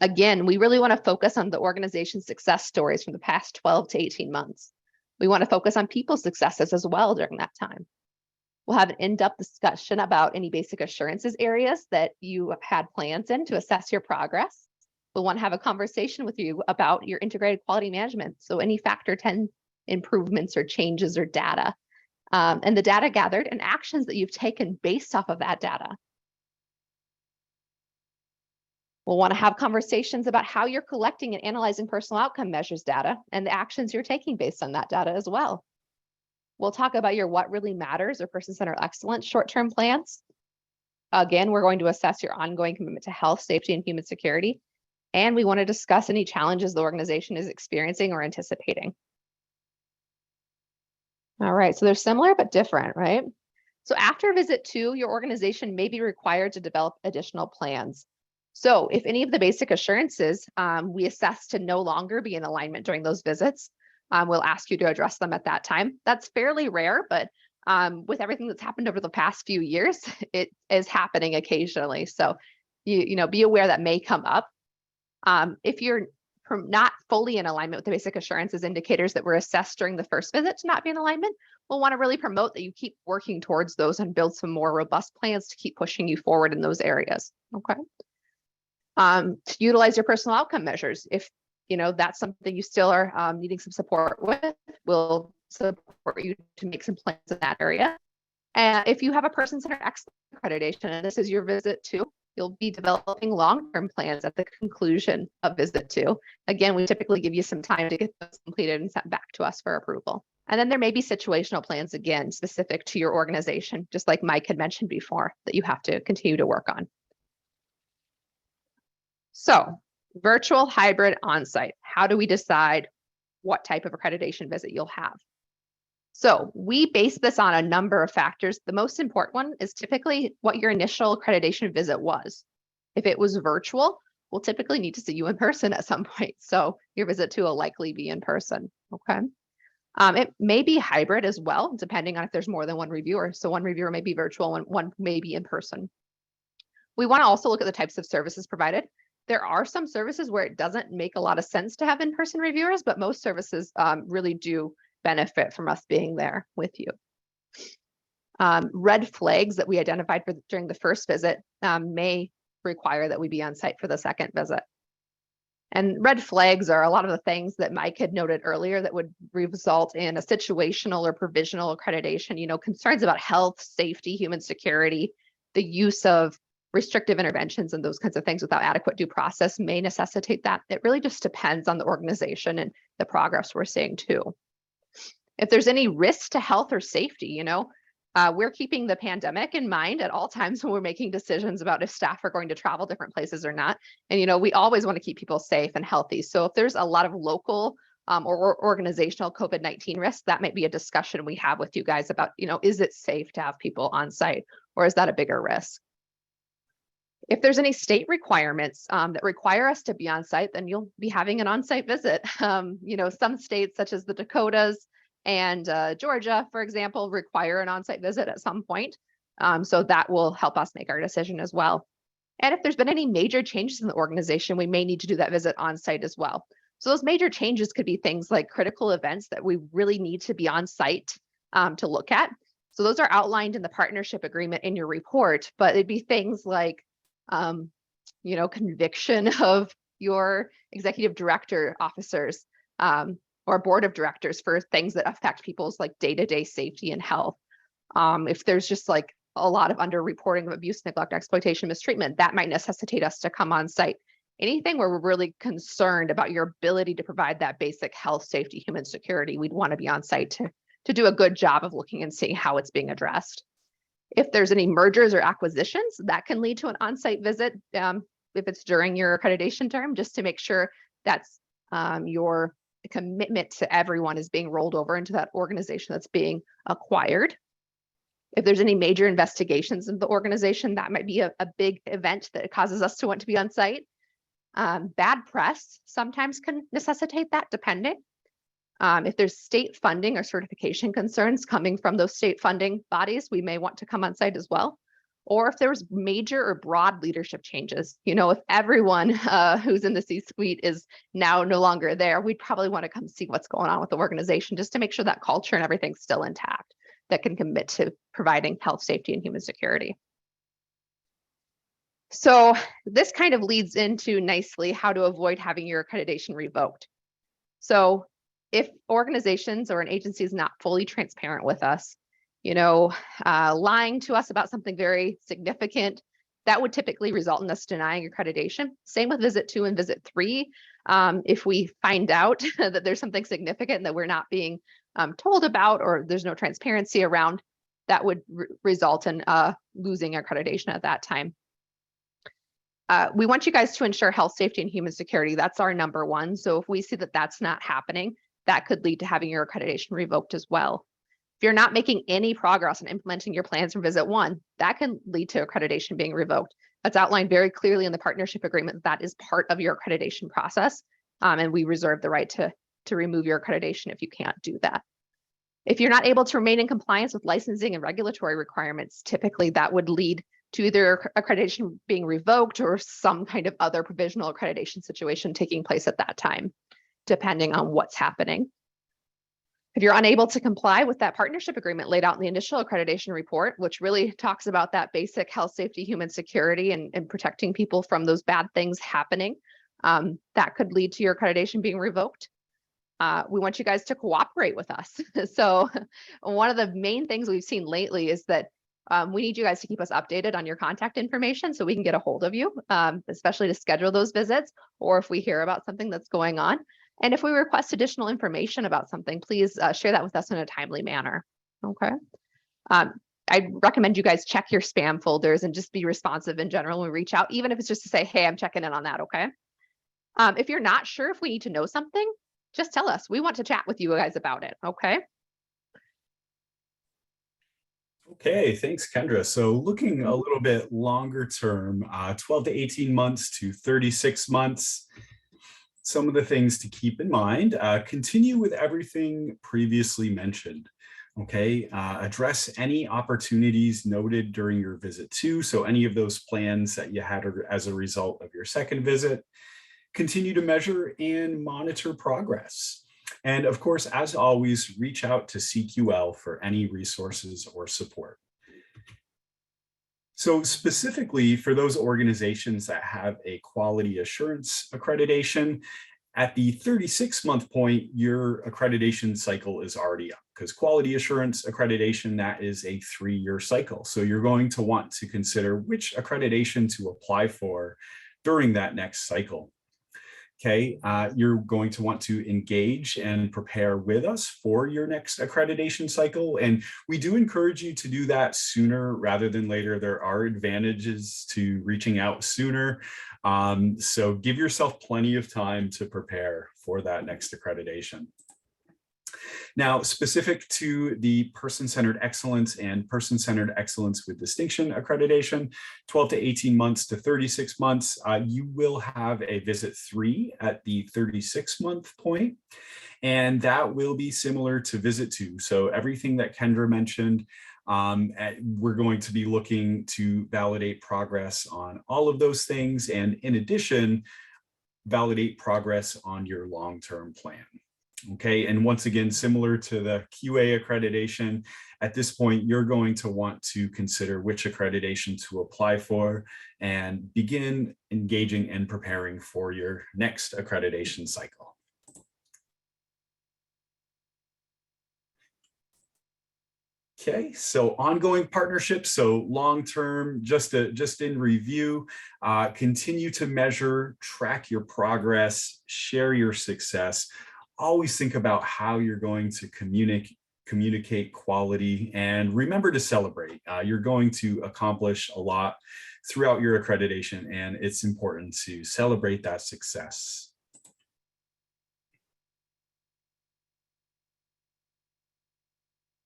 Again, we really want to focus on the organization's success stories from the past 12 to 18 months. We want to focus on people's successes as well during that time. We'll have an in-depth discussion about any basic assurances areas that you have had plans in to assess your progress. We'll want to have a conversation with you about your integrated quality management. So any Factor 10 improvements or changes or data. And the data gathered and actions that you've taken based off of that data. We'll want to have conversations about how you're collecting and analyzing personal outcome measures data and the actions you're taking based on that data as well. We'll talk about your what really matters or person-centered excellence short-term plans. Again, we're going to assess your ongoing commitment to health, safety, and human security. And we want to discuss any challenges the organization is experiencing or anticipating. All right, so they're similar but different, right? So after visit 2, your organization may be required to develop additional plans. So if any of the basic assurances we assess to no longer be in alignment during those visits, we'll ask you to address them at that time. That's fairly rare, but with everything that's happened over the past few years, it is happening occasionally. So be aware that may come up. If you're not fully in alignment with the basic assurances indicators that were assessed during the first visit to not be in alignment, we'll want to really promote that you keep working towards those and build some more robust plans to keep pushing you forward in those areas. Okay. To utilize your personal outcome measures, if that's something you still are needing some support with, we'll support you to make some plans in that area. And if you have a person-centered excellence accreditation and this is your visit 2, you'll be developing long-term plans at the conclusion of visit 2. Again, we typically give you some time to get those completed and sent back to us for approval. And then there may be situational plans, again, specific to your organization, just like Mike had mentioned before, that you have to continue to work on. So virtual, hybrid, on-site. How do we decide what type of accreditation visit you'll have? So we base this on a number of factors. The most important one is typically what your initial accreditation visit was. If it was virtual, we'll typically need to see you in person at some point. So your visit 2 will likely be in person, okay? It may be hybrid as well, depending on if there's more than one reviewer. So one reviewer may be virtual, one may be in person. We want to also look at the types of services provided. There are some services where it doesn't make a lot of sense to have in-person reviewers, but most services really do benefit from us being there with you. Red flags that we identified during the first visit may require that we be on site for the second visit. And red flags are a lot of the things that Mike had noted earlier that would result in a situational or provisional accreditation, concerns about health, safety, human security, the use of restrictive interventions and those kinds of things without adequate due process may necessitate that. It really just depends on the organization and the progress we're seeing too. If there's any risk to health or safety, we're keeping the pandemic in mind at all times when we're making decisions about if staff are going to travel different places or not. And, we always want to keep people safe and healthy. So if there's a lot of local or organizational COVID-19 risk, that might be a discussion we have with you guys about, is it safe to have people on site or is that a bigger risk? If there's any state requirements that require us to be on site, then you'll be having an on-site visit. Some states such as the Dakotas and Georgia, for example, require an on-site visit at some point. So that will help us make our decision as well. And if there's been any major changes in the organization, we may need to do that visit on site as well. So those major changes could be things like critical events that we really need to be on site to look at. So those are outlined in the partnership agreement in your report, but it'd be things like, conviction of your executive director officers or board of directors for things that affect people's like day-to-day safety and health. If there's just like a lot of underreporting of abuse, neglect, exploitation, mistreatment, that might necessitate us to come on site. Anything where we're really concerned about your ability to provide that basic health, safety, human security, we'd want to be on site to do a good job of looking and seeing how it's being addressed. If there's any mergers or acquisitions, that can lead to an on-site visit if it's during your accreditation term, just to make sure that's your commitment to everyone is being rolled over into that organization that's being acquired. If there's any major investigations in the organization, that might be a big event that causes us to want to be on site. Bad press sometimes can necessitate that, depending. If there's state funding or certification concerns coming from those state funding bodies, we may want to come on site as well. Or if there was major or broad leadership changes, if everyone who's in the C-suite is now no longer there, we'd probably want to come see what's going on with the organization just to make sure that culture and everything's still intact, that can commit to providing health, safety, and human security. So this kind of leads into nicely how to avoid having your accreditation revoked. So if organizations or an agency is not fully transparent with us, lying to us about something very significant, that would typically result in us denying accreditation. Same with visit 2 and visit 3. If we find out that there's something significant that we're not being told about, or there's no transparency around, that would result in losing accreditation at that time. We want you guys to ensure health, safety, and human security. That's our number one. So if we see that that's not happening, that could lead to having your accreditation revoked as well. If you're not making any progress in implementing your plans from visit 1, that can lead to accreditation being revoked. That's outlined very clearly in the partnership agreement. That is part of your accreditation process. And we reserve the right to remove your accreditation if you can't do that. If you're not able to remain in compliance with licensing and regulatory requirements, typically that would lead to either accreditation being revoked or some kind of other provisional accreditation situation taking place at that time, depending on what's happening. If you're unable to comply with that partnership agreement laid out in the initial accreditation report, which really talks about that basic health, safety, human security, and protecting people from those bad things happening, that could lead to your accreditation being revoked. We want you guys to cooperate with us. So one of the main things we've seen lately is that we need you guys to keep us updated on your contact information so we can get a hold of you, especially to schedule those visits, or if we hear about something that's going on. And if we request additional information about something, please share that with us in a timely manner. Okay. I recommend you guys check your spam folders and just be responsive in general when we reach out, even if it's just to say, hey, I'm checking in on that. Okay. If you're not sure if we need to know something, just tell us. We want to chat with you guys about it. Okay. Okay, thanks, Kendra. So looking a little bit longer term, 12 to 18 months to 36 months, some of the things to keep in mind, continue with everything previously mentioned. Okay, address any opportunities noted during your visit 2. So any of those plans that you had as a result of your second visit. Continue to measure and monitor progress. And of course, as always, reach out to CQL for any resources or support. So specifically for those organizations that have a quality assurance accreditation, at the 36-month point, your accreditation cycle is already up, because quality assurance accreditation, that is a 3-year cycle. So you're going to want to consider which accreditation to apply for during that next cycle. Okay, you're going to want to engage and prepare with us for your next accreditation cycle. And we do encourage you to do that sooner rather than later. There are advantages to reaching out sooner. So give yourself plenty of time to prepare for that next accreditation. Now, specific to the person-centered excellence and person-centered excellence with distinction accreditation, 12 to 18 months to 36 months, you will have a visit 3 at the 36-month point, and that will be similar to visit 2. So everything that Kendra mentioned, we're going to be looking to validate progress on all of those things, and in addition, validate progress on your long-term plan. Okay, and once again, similar to the QA accreditation, at this point, you're going to want to consider which accreditation to apply for and begin engaging and preparing for your next accreditation cycle. Okay, so ongoing partnerships, so long-term, just in review, continue to measure, track your progress, share your success. Always think about how you're going to communicate quality, and remember to celebrate. You're going to accomplish a lot throughout your accreditation, and it's important to celebrate that success.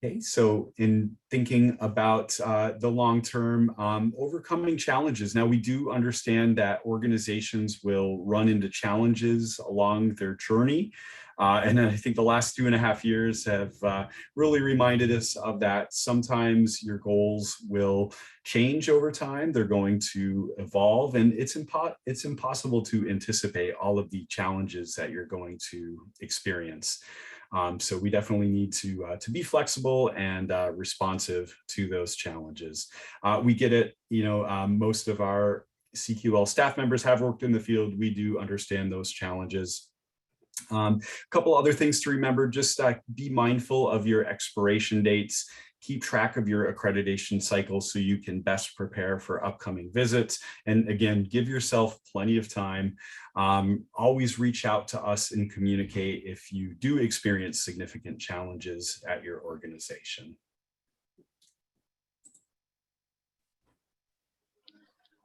Okay, so in thinking about the long-term, overcoming challenges. Now, we do understand that organizations will run into challenges along their journey. And I think the last 2.5 years have really reminded us of that. Sometimes your goals will change over time. They're going to evolve, and it's impossible to anticipate all of the challenges that you're going to experience. So we definitely need to be flexible and responsive to those challenges. We get it, most of our CQL staff members have worked in the field. We do understand those challenges. A couple other things to remember, just be mindful of your expiration dates. Keep track of your accreditation cycle so you can best prepare for upcoming visits. And again, give yourself plenty of time. Always reach out to us and communicate if you do experience significant challenges at your organization.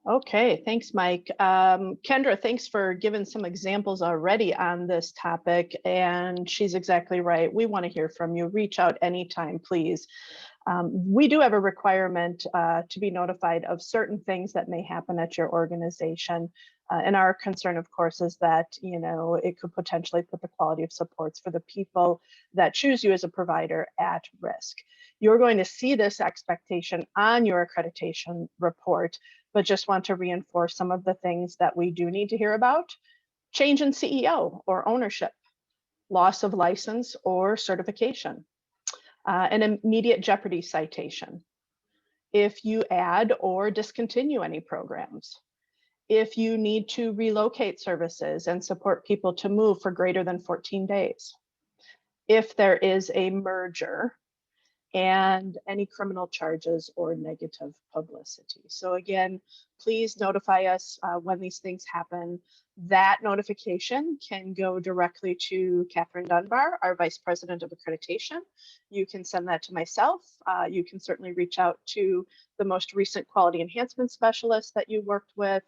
Okay, thanks, Mike. Kendra, thanks for giving some examples already on this topic, and she's exactly right. We want to hear from you. Reach out anytime, please. We do have a requirement to be notified of certain things that may happen at your organization. And our concern, of course, is that, it could potentially put the quality of supports for the people that choose you as a provider at risk. You're going to see this expectation on your accreditation report, but just want to reinforce some of the things that we do need to hear about. Change in CEO or ownership, loss of license or certification, an immediate jeopardy citation, if you add or discontinue any programs, if you need to relocate services and support people to move for greater than 14 days, if there is a merger, and any criminal charges or negative publicity. So again, please notify us when these things happen. That notification can go directly to Catherine Dunbar, our Vice President of Accreditation. You can send that to myself. You can certainly reach out to the most recent quality enhancement specialist that you worked with.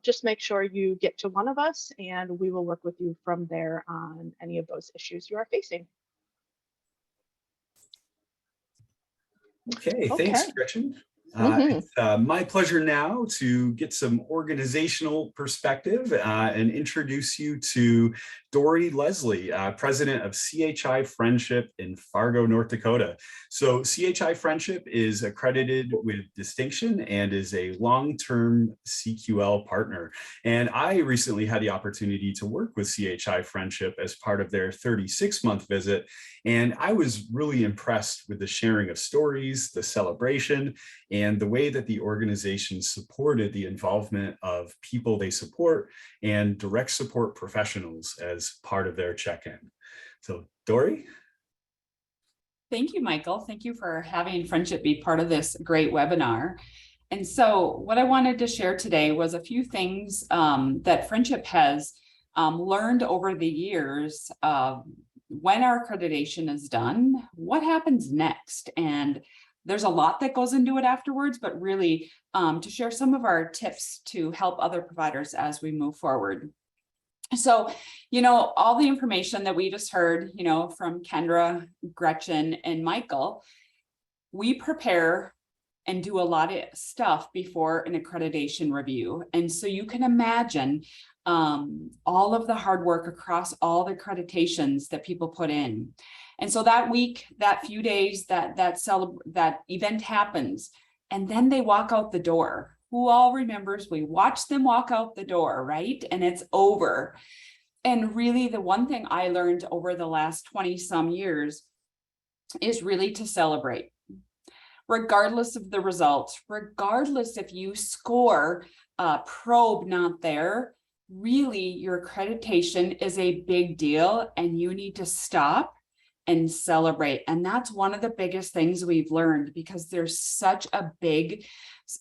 Just make sure you get to one of us, and we will work with you from there on any of those issues you are facing. Okay, thanks, Gretchen. It's my pleasure now to get some organizational perspective and introduce you to Dory Leslie, president of CHI Friendship in Fargo, North Dakota. So CHI Friendship is accredited with distinction and is a long-term CQL partner. And I recently had the opportunity to work with CHI Friendship as part of their 36-month visit. And I was really impressed with the sharing of stories, the celebration, and the way that the organization supported the involvement of people they support and direct support professionals as part of their check-in. So, Dory? Thank you, Michael. Thank you for having Friendship be part of this great webinar. And so what I wanted to share today was a few things that Friendship has learned over the years. When our accreditation is done, what happens next? And there's a lot that goes into it afterwards, but really to share some of our tips to help other providers as we move forward. So, all the information that we just heard, from Kendra, Gretchen, and Michael, we prepare and do a lot of stuff before an accreditation review. And so you can imagine all of the hard work across all the accreditations that people put in. And so that week, that few days, that event happens, and then they walk out the door. Who all remembers we watch them walk out the door, right? And it's over. And really, the one thing I learned over the last 20 some years is really to celebrate, regardless of the results, regardless if you score a probe not there. Really, your accreditation is a big deal, and you need to stop and celebrate. And that's one of the biggest things we've learned, because there's such a big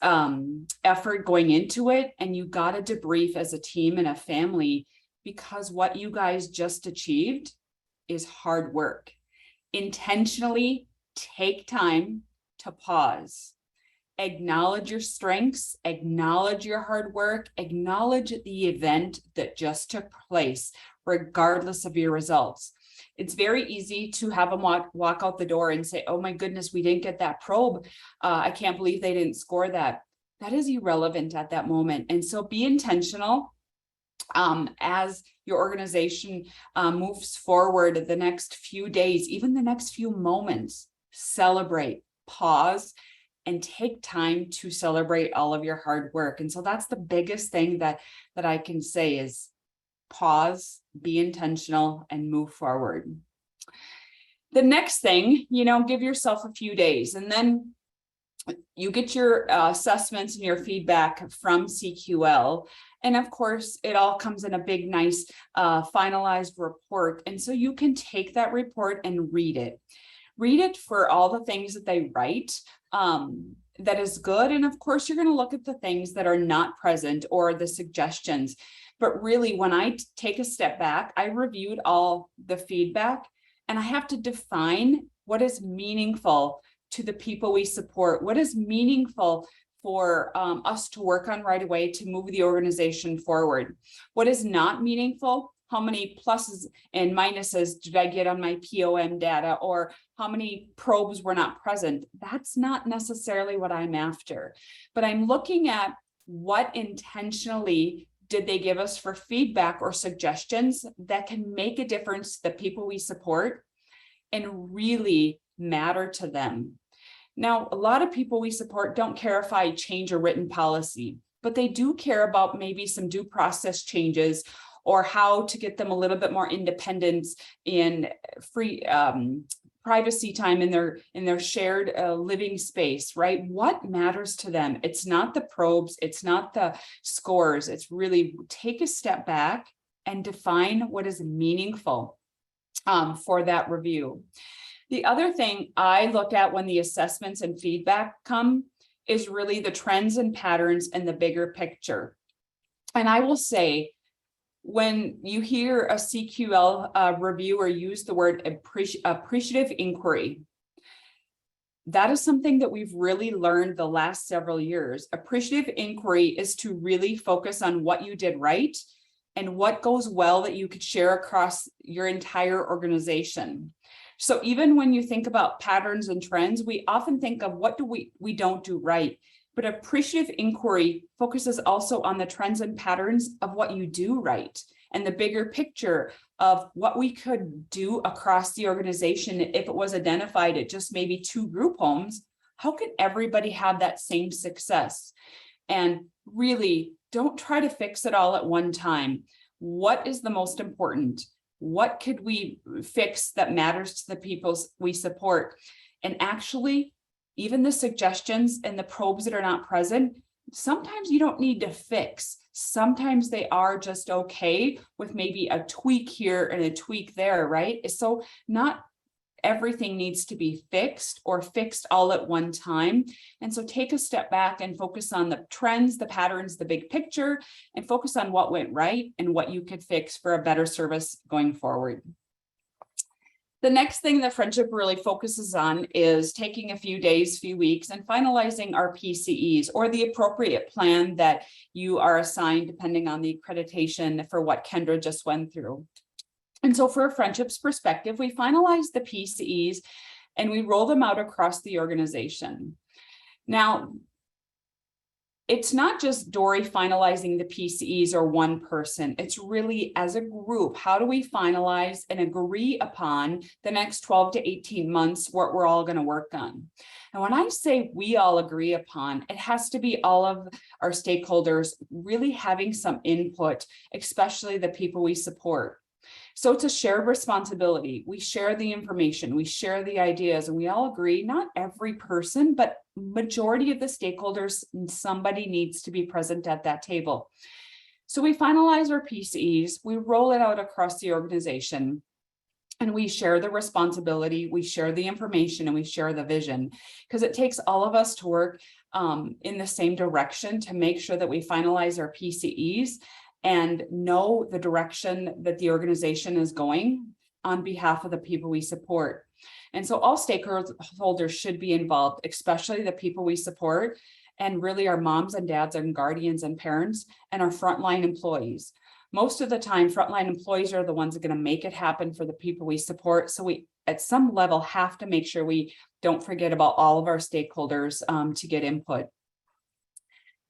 effort going into it, and you got to debrief as a team and a family, because what you guys just achieved is hard work. Intentionally take time to pause, acknowledge your strengths, acknowledge your hard work, acknowledge the event that just took place, regardless of your results. It's very easy to have them walk out the door and say, oh my goodness, we didn't get that probe. I can't believe they didn't score that. That is irrelevant at that moment. And so be intentional as your organization moves forward the next few days, even the next few moments. Celebrate, pause, and take time to celebrate all of your hard work. And so that's the biggest thing that I can say is pause, be intentional, and move forward. The next thing, give yourself a few days, and then you get your assessments and your feedback from CQL. And of course, it all comes in a big, nice, finalized report. And so you can take that report and read it. Read it for all the things that they write that is good. And of course, you're going to look at the things that are not present or the suggestions. But really, when I take a step back, I reviewed all the feedback, and I have to define what is meaningful to the people we support, what is meaningful for us to work on right away to move the organization forward. What is not meaningful? How many pluses and minuses did I get on my POM data, or how many probes were not present? That's not necessarily what I'm after, but I'm looking at what intentionally did they give us for feedback or suggestions that can make a difference to the people we support and really matter to them. Now, a lot of people we support don't care if I change a written policy, but they do care about maybe some due process changes, or how to get them a little bit more independence in free privacy time in their shared living space, right? What matters to them? It's not the probes, it's not the scores. It's really take a step back and define what is meaningful for that review. The other thing I look at when the assessments and feedback come is really the trends and patterns and the bigger picture. And I will say, when you hear a CQL reviewer use the word appreciative inquiry, that is something that we've really learned the last several years. Appreciative inquiry is to really focus on what you did right and what goes well that you could share across your entire organization. So even when you think about patterns and trends, we often think of what do we don't do right. But appreciative inquiry focuses also on the trends and patterns of what you do right, and the bigger picture of what we could do across the organization. If it was identified at just maybe 2 group homes, how can everybody have that same success? And really, don't try to fix it all at one time. What is the most important? What could we fix that matters to the people we support? And actually, even the suggestions and the probes that are not present, sometimes you don't need to fix. Sometimes they are just okay with maybe a tweak here and a tweak there, right? So not everything needs to be fixed or fixed all at one time. And so take a step back and focus on the trends, the patterns, the big picture, and focus on what went right and what you could fix for a better service going forward. The next thing that Friendship really focuses on is taking a few days, few weeks, and finalizing our PCEs, or the appropriate plan that you are assigned depending on the accreditation for what Kendra just went through. And so for Friendship's perspective, we finalize the PCEs and we roll them out across the organization. Now, it's not just Dory finalizing the PCEs or one person. It's really as a group, how do we finalize and agree upon the next 12 to 18 months what we're all going to work on? And when I say we all agree upon, it has to be all of our stakeholders really having some input, especially the people we support. So it's a shared responsibility. We share the information, we share the ideas, and we all agree, not every person, but majority of the stakeholders, somebody needs to be present at that table. So we finalize our PCEs, we roll it out across the organization, and we share the responsibility, we share the information, and we share the vision, because it takes all of us to work in the same direction to make sure that we finalize our PCEs and know the direction that the organization is going on behalf of the people we support. And so all stakeholders should be involved, especially the people we support, and really our moms and dads and guardians and parents and our frontline employees. Most of the time, frontline employees are the ones that are going to make it happen for the people we support. So we, at some level, have to make sure we don't forget about all of our stakeholders to get input.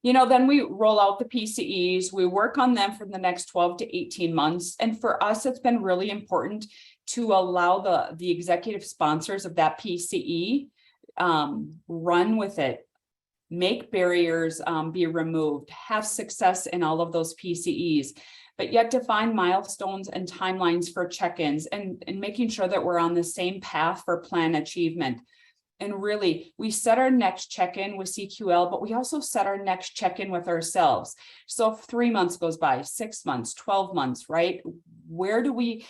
You know, then we roll out the PCEs, we work on them for the next 12 to 18 months. And for us, it's been really important to allow the executive sponsors of that PCE run with it, make barriers be removed, have success in all of those PCEs, but yet define milestones and timelines for check-ins and making sure that we're on the same path for plan achievement. And really, we set our next check-in with CQL, but we also set our next check-in with ourselves. So if 3 months goes by, 6 months, 12 months, right? Where do we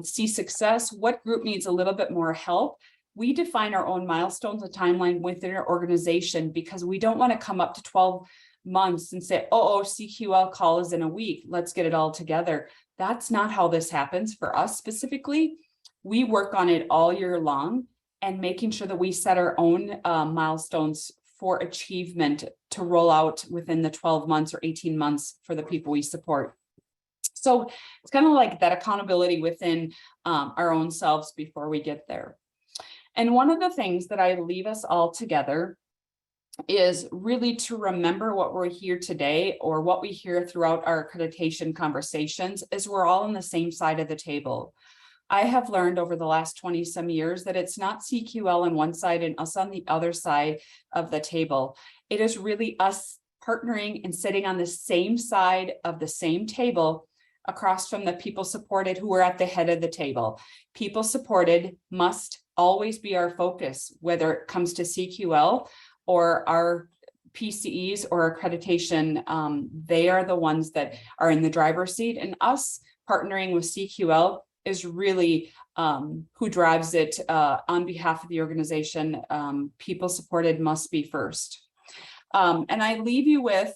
see success? What group needs a little bit more help? We define our own milestones and timeline within our organization, because we don't want to come up to 12 months and say, oh, CQL call is in a week, let's get it all together. That's not how this happens for us specifically. We work on it all year long, and making sure that we set our own milestones for achievement to roll out within the 12 months or 18 months for the people we support. So it's kind of like that accountability within our own selves before we get there. And one of the things that I leave us all together is really to remember what we're here today, or what we hear throughout our accreditation conversations, is we're all on the same side of the table. I have learned over the last 20 some years that it's not CQL on one side and us on the other side of the table. It is really us partnering and sitting on the same side of the same table across from the people supported who are at the head of the table. People supported must always be our focus, whether it comes to CQL or our PCEs or accreditation. They are the ones that are in the driver's seat, and us partnering with CQL is really who drives it on behalf of the organization. People supported must be first. And I leave you with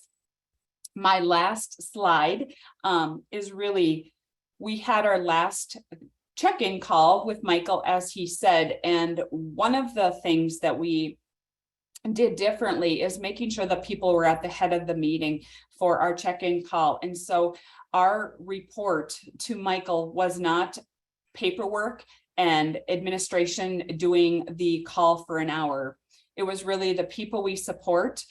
my last slide is really, we had our last check-in call with Michael, as he said, and one of the things that we did differently is making sure that people were at the head of the meeting for our check-in call. And so our report to Michael was not paperwork and administration doing the call for an hour. It was really the people we support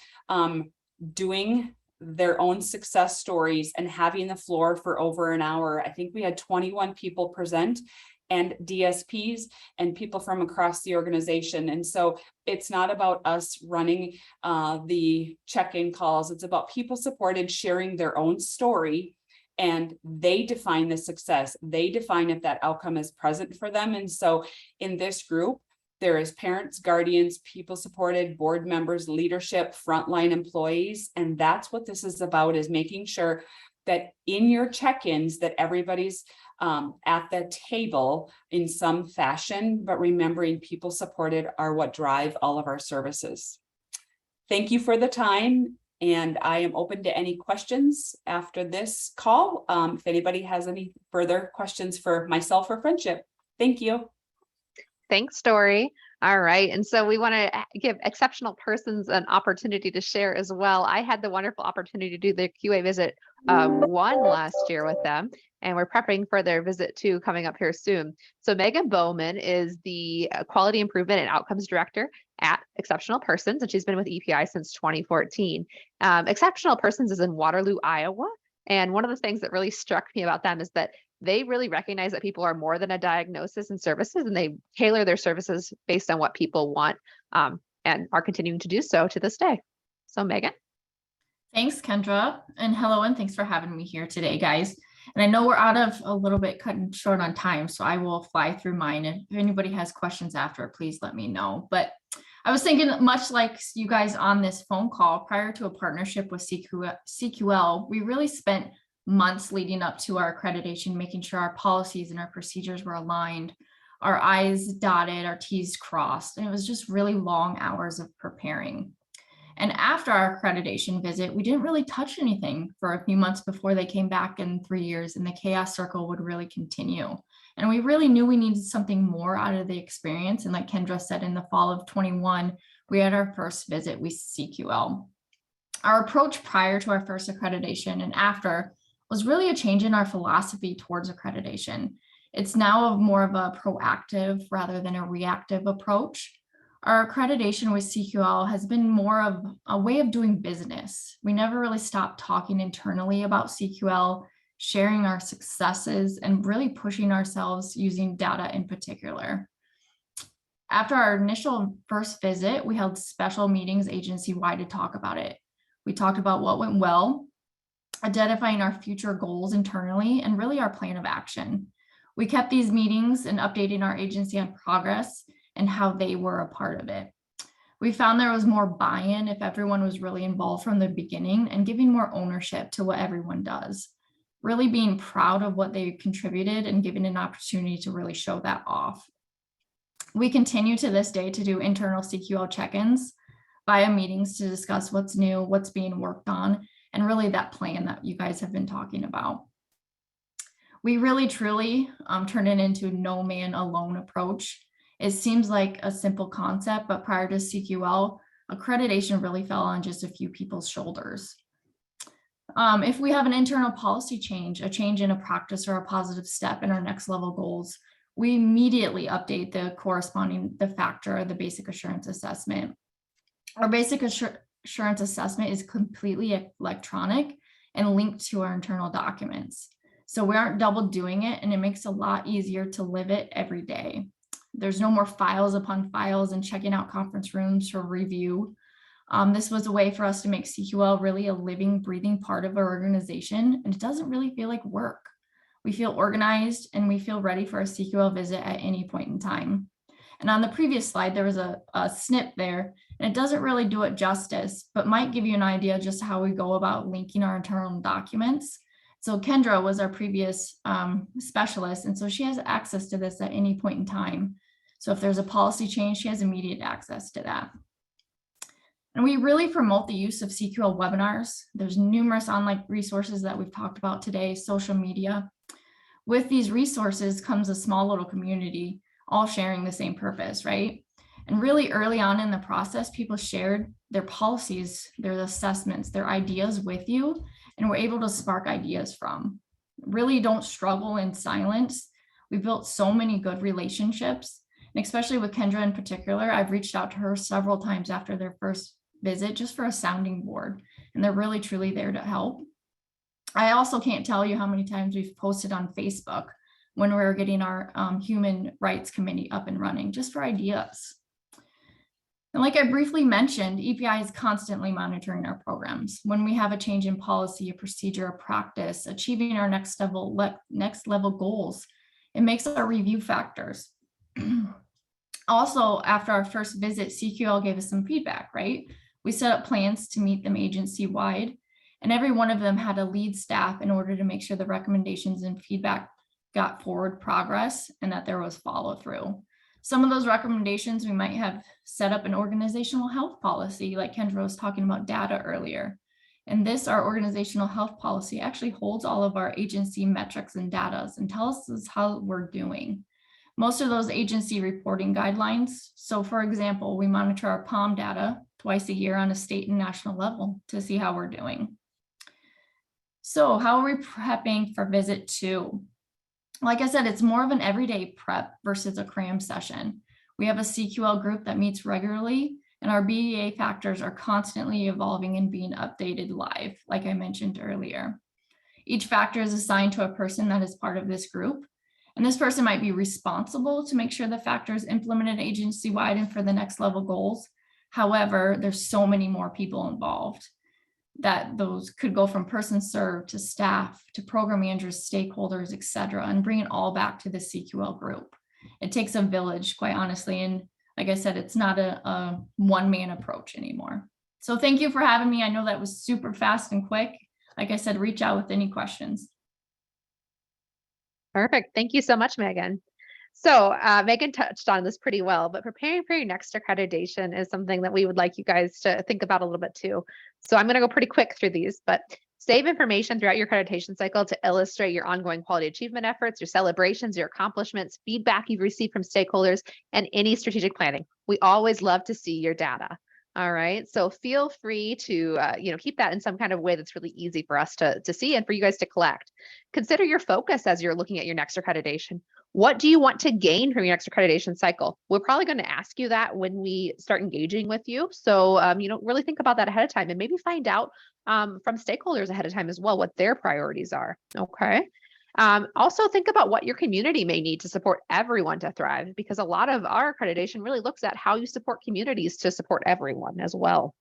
doing their own success stories and having the floor for over an hour. I think we had 21 people present, and DSPs and people from across the organization. And so it's not about us running the check-in calls. It's about people supported sharing their own story, and they define the success. They define if that outcome is present for them. And so in this group, there is parents, guardians, people supported, board members, leadership, frontline employees. And that's what this is about, is making sure that in your check-ins that everybody's at the table in some fashion, but remembering people supported are what drive all of our services. Thank you for the time. And I am open to any questions after this call. If anybody has any further questions for myself or Friendship. Thank you. Thanks, Dory. All right. And so we want to give exceptional persons an opportunity to share as well. I had the wonderful opportunity to do the QA visit 1 last year with them, and we're prepping for their visit 2 coming up here soon. So Megan Bowman is the Quality Improvement and Outcomes Director at Exceptional Persons, and she's been with EPI since 2014. Exceptional Persons is in Waterloo, Iowa. And one of the things that really struck me about them is that they really recognize that people are more than a diagnosis and services, and they tailor their services based on what people want, and are continuing to do so to this day. So Megan. Thanks, Kendra, and hello, and thanks for having me here today, guys. And I know we're out of a little bit cutting short on time, so I will fly through mine. And if anybody has questions after, please let me know. But I was thinking, much like you guys on this phone call, prior to a partnership with CQL, we really spent months leading up to our accreditation, making sure our policies and our procedures were aligned, our I's dotted, our T's crossed, and it was just really long hours of preparing. And after our accreditation visit, we didn't really touch anything for a few months before they came back in 3 years, and the chaos circle would really continue. And we really knew we needed something more out of the experience. And like Kendra said, in the fall of 21, we had our first visit with CQL. Our approach prior to our first accreditation and after was really a change in our philosophy towards accreditation. It's now more of a proactive rather than a reactive approach. Our accreditation with CQL has been more of a way of doing business. We never really stopped talking internally about CQL, sharing our successes, and really pushing ourselves using data in particular. After our initial first visit, we held special meetings agency-wide to talk about it. We talked about what went well, identifying our future goals internally, and really our plan of action. We kept these meetings and updating our agency on progress and how they were a part of it. We found there was more buy-in if everyone was really involved from the beginning and giving more ownership to what everyone does. Really being proud of what they contributed and giving an opportunity to really show that off. We continue to this day to do internal CQL check-ins via meetings to discuss what's new, what's being worked on, and really that plan that you guys have been talking about. We really truly turned it into no man alone approach. It seems like a simple concept, but prior to CQL, accreditation really fell on just a few people's shoulders. If we have an internal policy change, a change in a practice or a positive step in our next level goals, we immediately update the factor of the basic assurance assessment. Our basic assurance assessment is completely electronic and linked to our internal documents. So we aren't double doing it, and it makes it a lot easier to live it every day. There's no more files upon files and checking out conference rooms for review. This was a way for us to make CQL really a living, breathing part of our organization, and it doesn't really feel like work. We feel organized and we feel ready for a CQL visit at any point in time. And on the previous slide, there was a snip there, and it doesn't really do it justice, but might give you an idea just how we go about linking our internal documents. So Kendra was our previous specialist, and so she has access to this at any point in time. So if there's a policy change, she has immediate access to that. And we really promote the use of CQL webinars. There's numerous online resources that we've talked about today, social media. With these resources comes a small little community, all sharing the same purpose, right? And really early on in the process, people shared their policies, their assessments, their ideas with you, and we're able to spark ideas from. Really don't struggle in silence. We built so many good relationships, and especially with Kendra in particular, I've reached out to her several times after their first visit just for a sounding board, and they're really truly there to help. I also can't tell you how many times we've posted on Facebook when we were getting our Human Rights Committee up and running just for ideas. And like I briefly mentioned, EPI is constantly monitoring our programs. When we have a change in policy, a procedure, a practice, achieving our next level goals, it makes our review factors. Also, after our first visit, CQL gave us some feedback, right? We set up plans to meet them agency-wide, and every one of them had a lead staff in order to make sure the recommendations and feedback got forward progress and that there was follow-through. Some of those recommendations, we might have set up an organizational health policy, like Kendra was talking about data earlier. And this, our organizational health policy, actually holds all of our agency metrics and data and tells us how we're doing. Most of those agency reporting guidelines. So for example, we monitor our POM data twice a year on a state and national level to see how we're doing. So how are we prepping for visit 2? Like I said, it's more of an everyday prep versus a cram session. We have a CQL group that meets regularly, and our BEA factors are constantly evolving and being updated live, like I mentioned earlier. Each factor is assigned to a person that is part of this group, and this person might be responsible to make sure the factor is implemented agency-wide and for the next level goals. However, there's so many more people involved that those could go from person served to staff to program managers, stakeholders, et cetera, and bring it all back to the CQL group. It takes a village, quite honestly. And like I said, it's not a one-man approach anymore. So thank you for having me. I know that was super fast and quick. Like I said, reach out with any questions. Perfect. Thank you so much, Megan. So Megan touched on this pretty well, but preparing for your next accreditation is something that we would like you guys to think about a little bit too. So I'm going to go pretty quick through these, but save information throughout your accreditation cycle to illustrate your ongoing quality achievement efforts, your celebrations, your accomplishments, feedback you've received from stakeholders, and any strategic planning. We always love to see your data. All right, so feel free to keep that in some kind of way that's really easy for us to see and for you guys to collect. Consider your focus as you're looking at your next accreditation. What do you want to gain from your next accreditation cycle? We're probably going to ask you that when we start engaging with you. So, really think about that ahead of time and maybe find out from stakeholders ahead of time as well what their priorities are. Okay. Also think about what your community may need to support everyone to thrive, because a lot of our accreditation really looks at how you support communities to support everyone as well.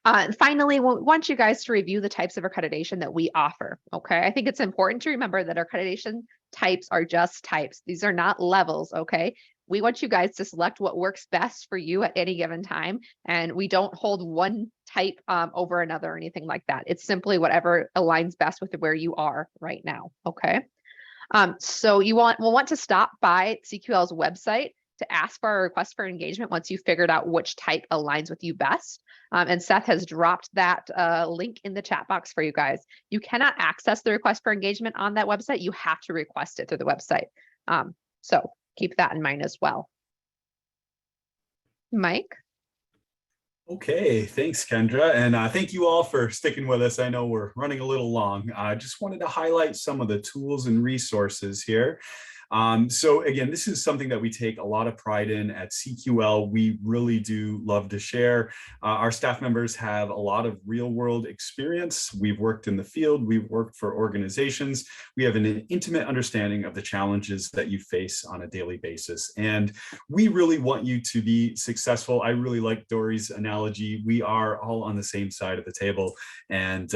And finally, we want you guys to review the types of accreditation that we offer. Okay, I think it's important to remember that our accreditation types are just types. These are not levels. Okay, we want you guys to select what works best for you at any given time, and we don't hold one type over another or anything like that. It's simply whatever aligns best with where you are right now. Okay, so we'll want to stop by CQL's website to ask for a request for engagement once you've figured out which type aligns with you best. And Seth has dropped that link in the chat box for you guys. You cannot access the request for engagement on that website. You have to request it through the website. So keep that in mind as well. Mike? Okay, thanks, Kendra. And thank you all for sticking with us. I know we're running a little long. I just wanted to highlight some of the tools and resources here. So again, this is something that we take a lot of pride in at CQL. We really do love to share. Our staff members have a lot of real world experience. We've worked in the field, we've worked for organizations. We have an intimate understanding of the challenges that you face on a daily basis. And we really want you to be successful. I really like Dory's analogy. We are all on the same side of the table, and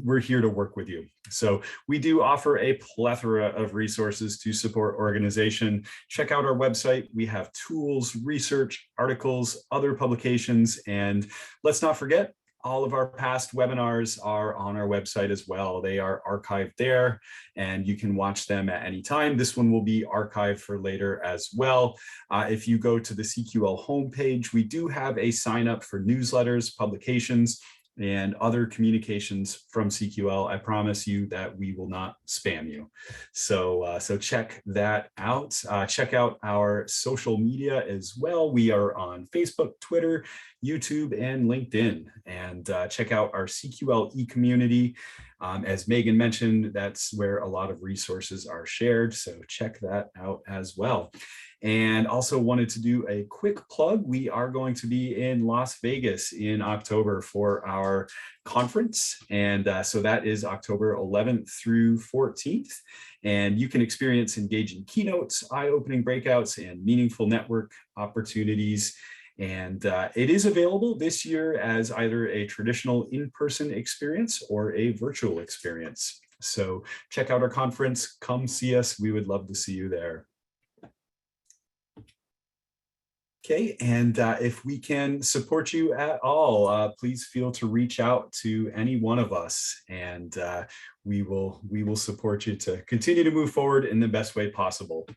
we're here to work with you. So we do offer a plethora of resources to support organization. Check out our website. We have tools, research, articles, other publications, and let's not forget, all of our past webinars are on our website as well. They are archived there, and you can watch them at any time. This one will be archived for later as well. If you go to the CQL homepage, we do have a sign up for newsletters, publications, and other communications from CQL. I promise you that we will not spam you. So check that out. Check out our social media as well. We are on Facebook, Twitter, YouTube, and LinkedIn. And check out our CQL e-community. As Megan mentioned, that's where a lot of resources are shared. So check that out as well. And also wanted to do a quick plug. We are going to be in Las Vegas in October for our conference. And so that is October 11th through 14th. And you can experience engaging keynotes, eye-opening breakouts, and meaningful network opportunities. And it is available this year as either a traditional in-person experience or a virtual experience. So check out our conference, come see us. We would love to see you there. Okay, and if we can support you at all, please feel to reach out to any one of us, and we will support you to continue to move forward in the best way possible.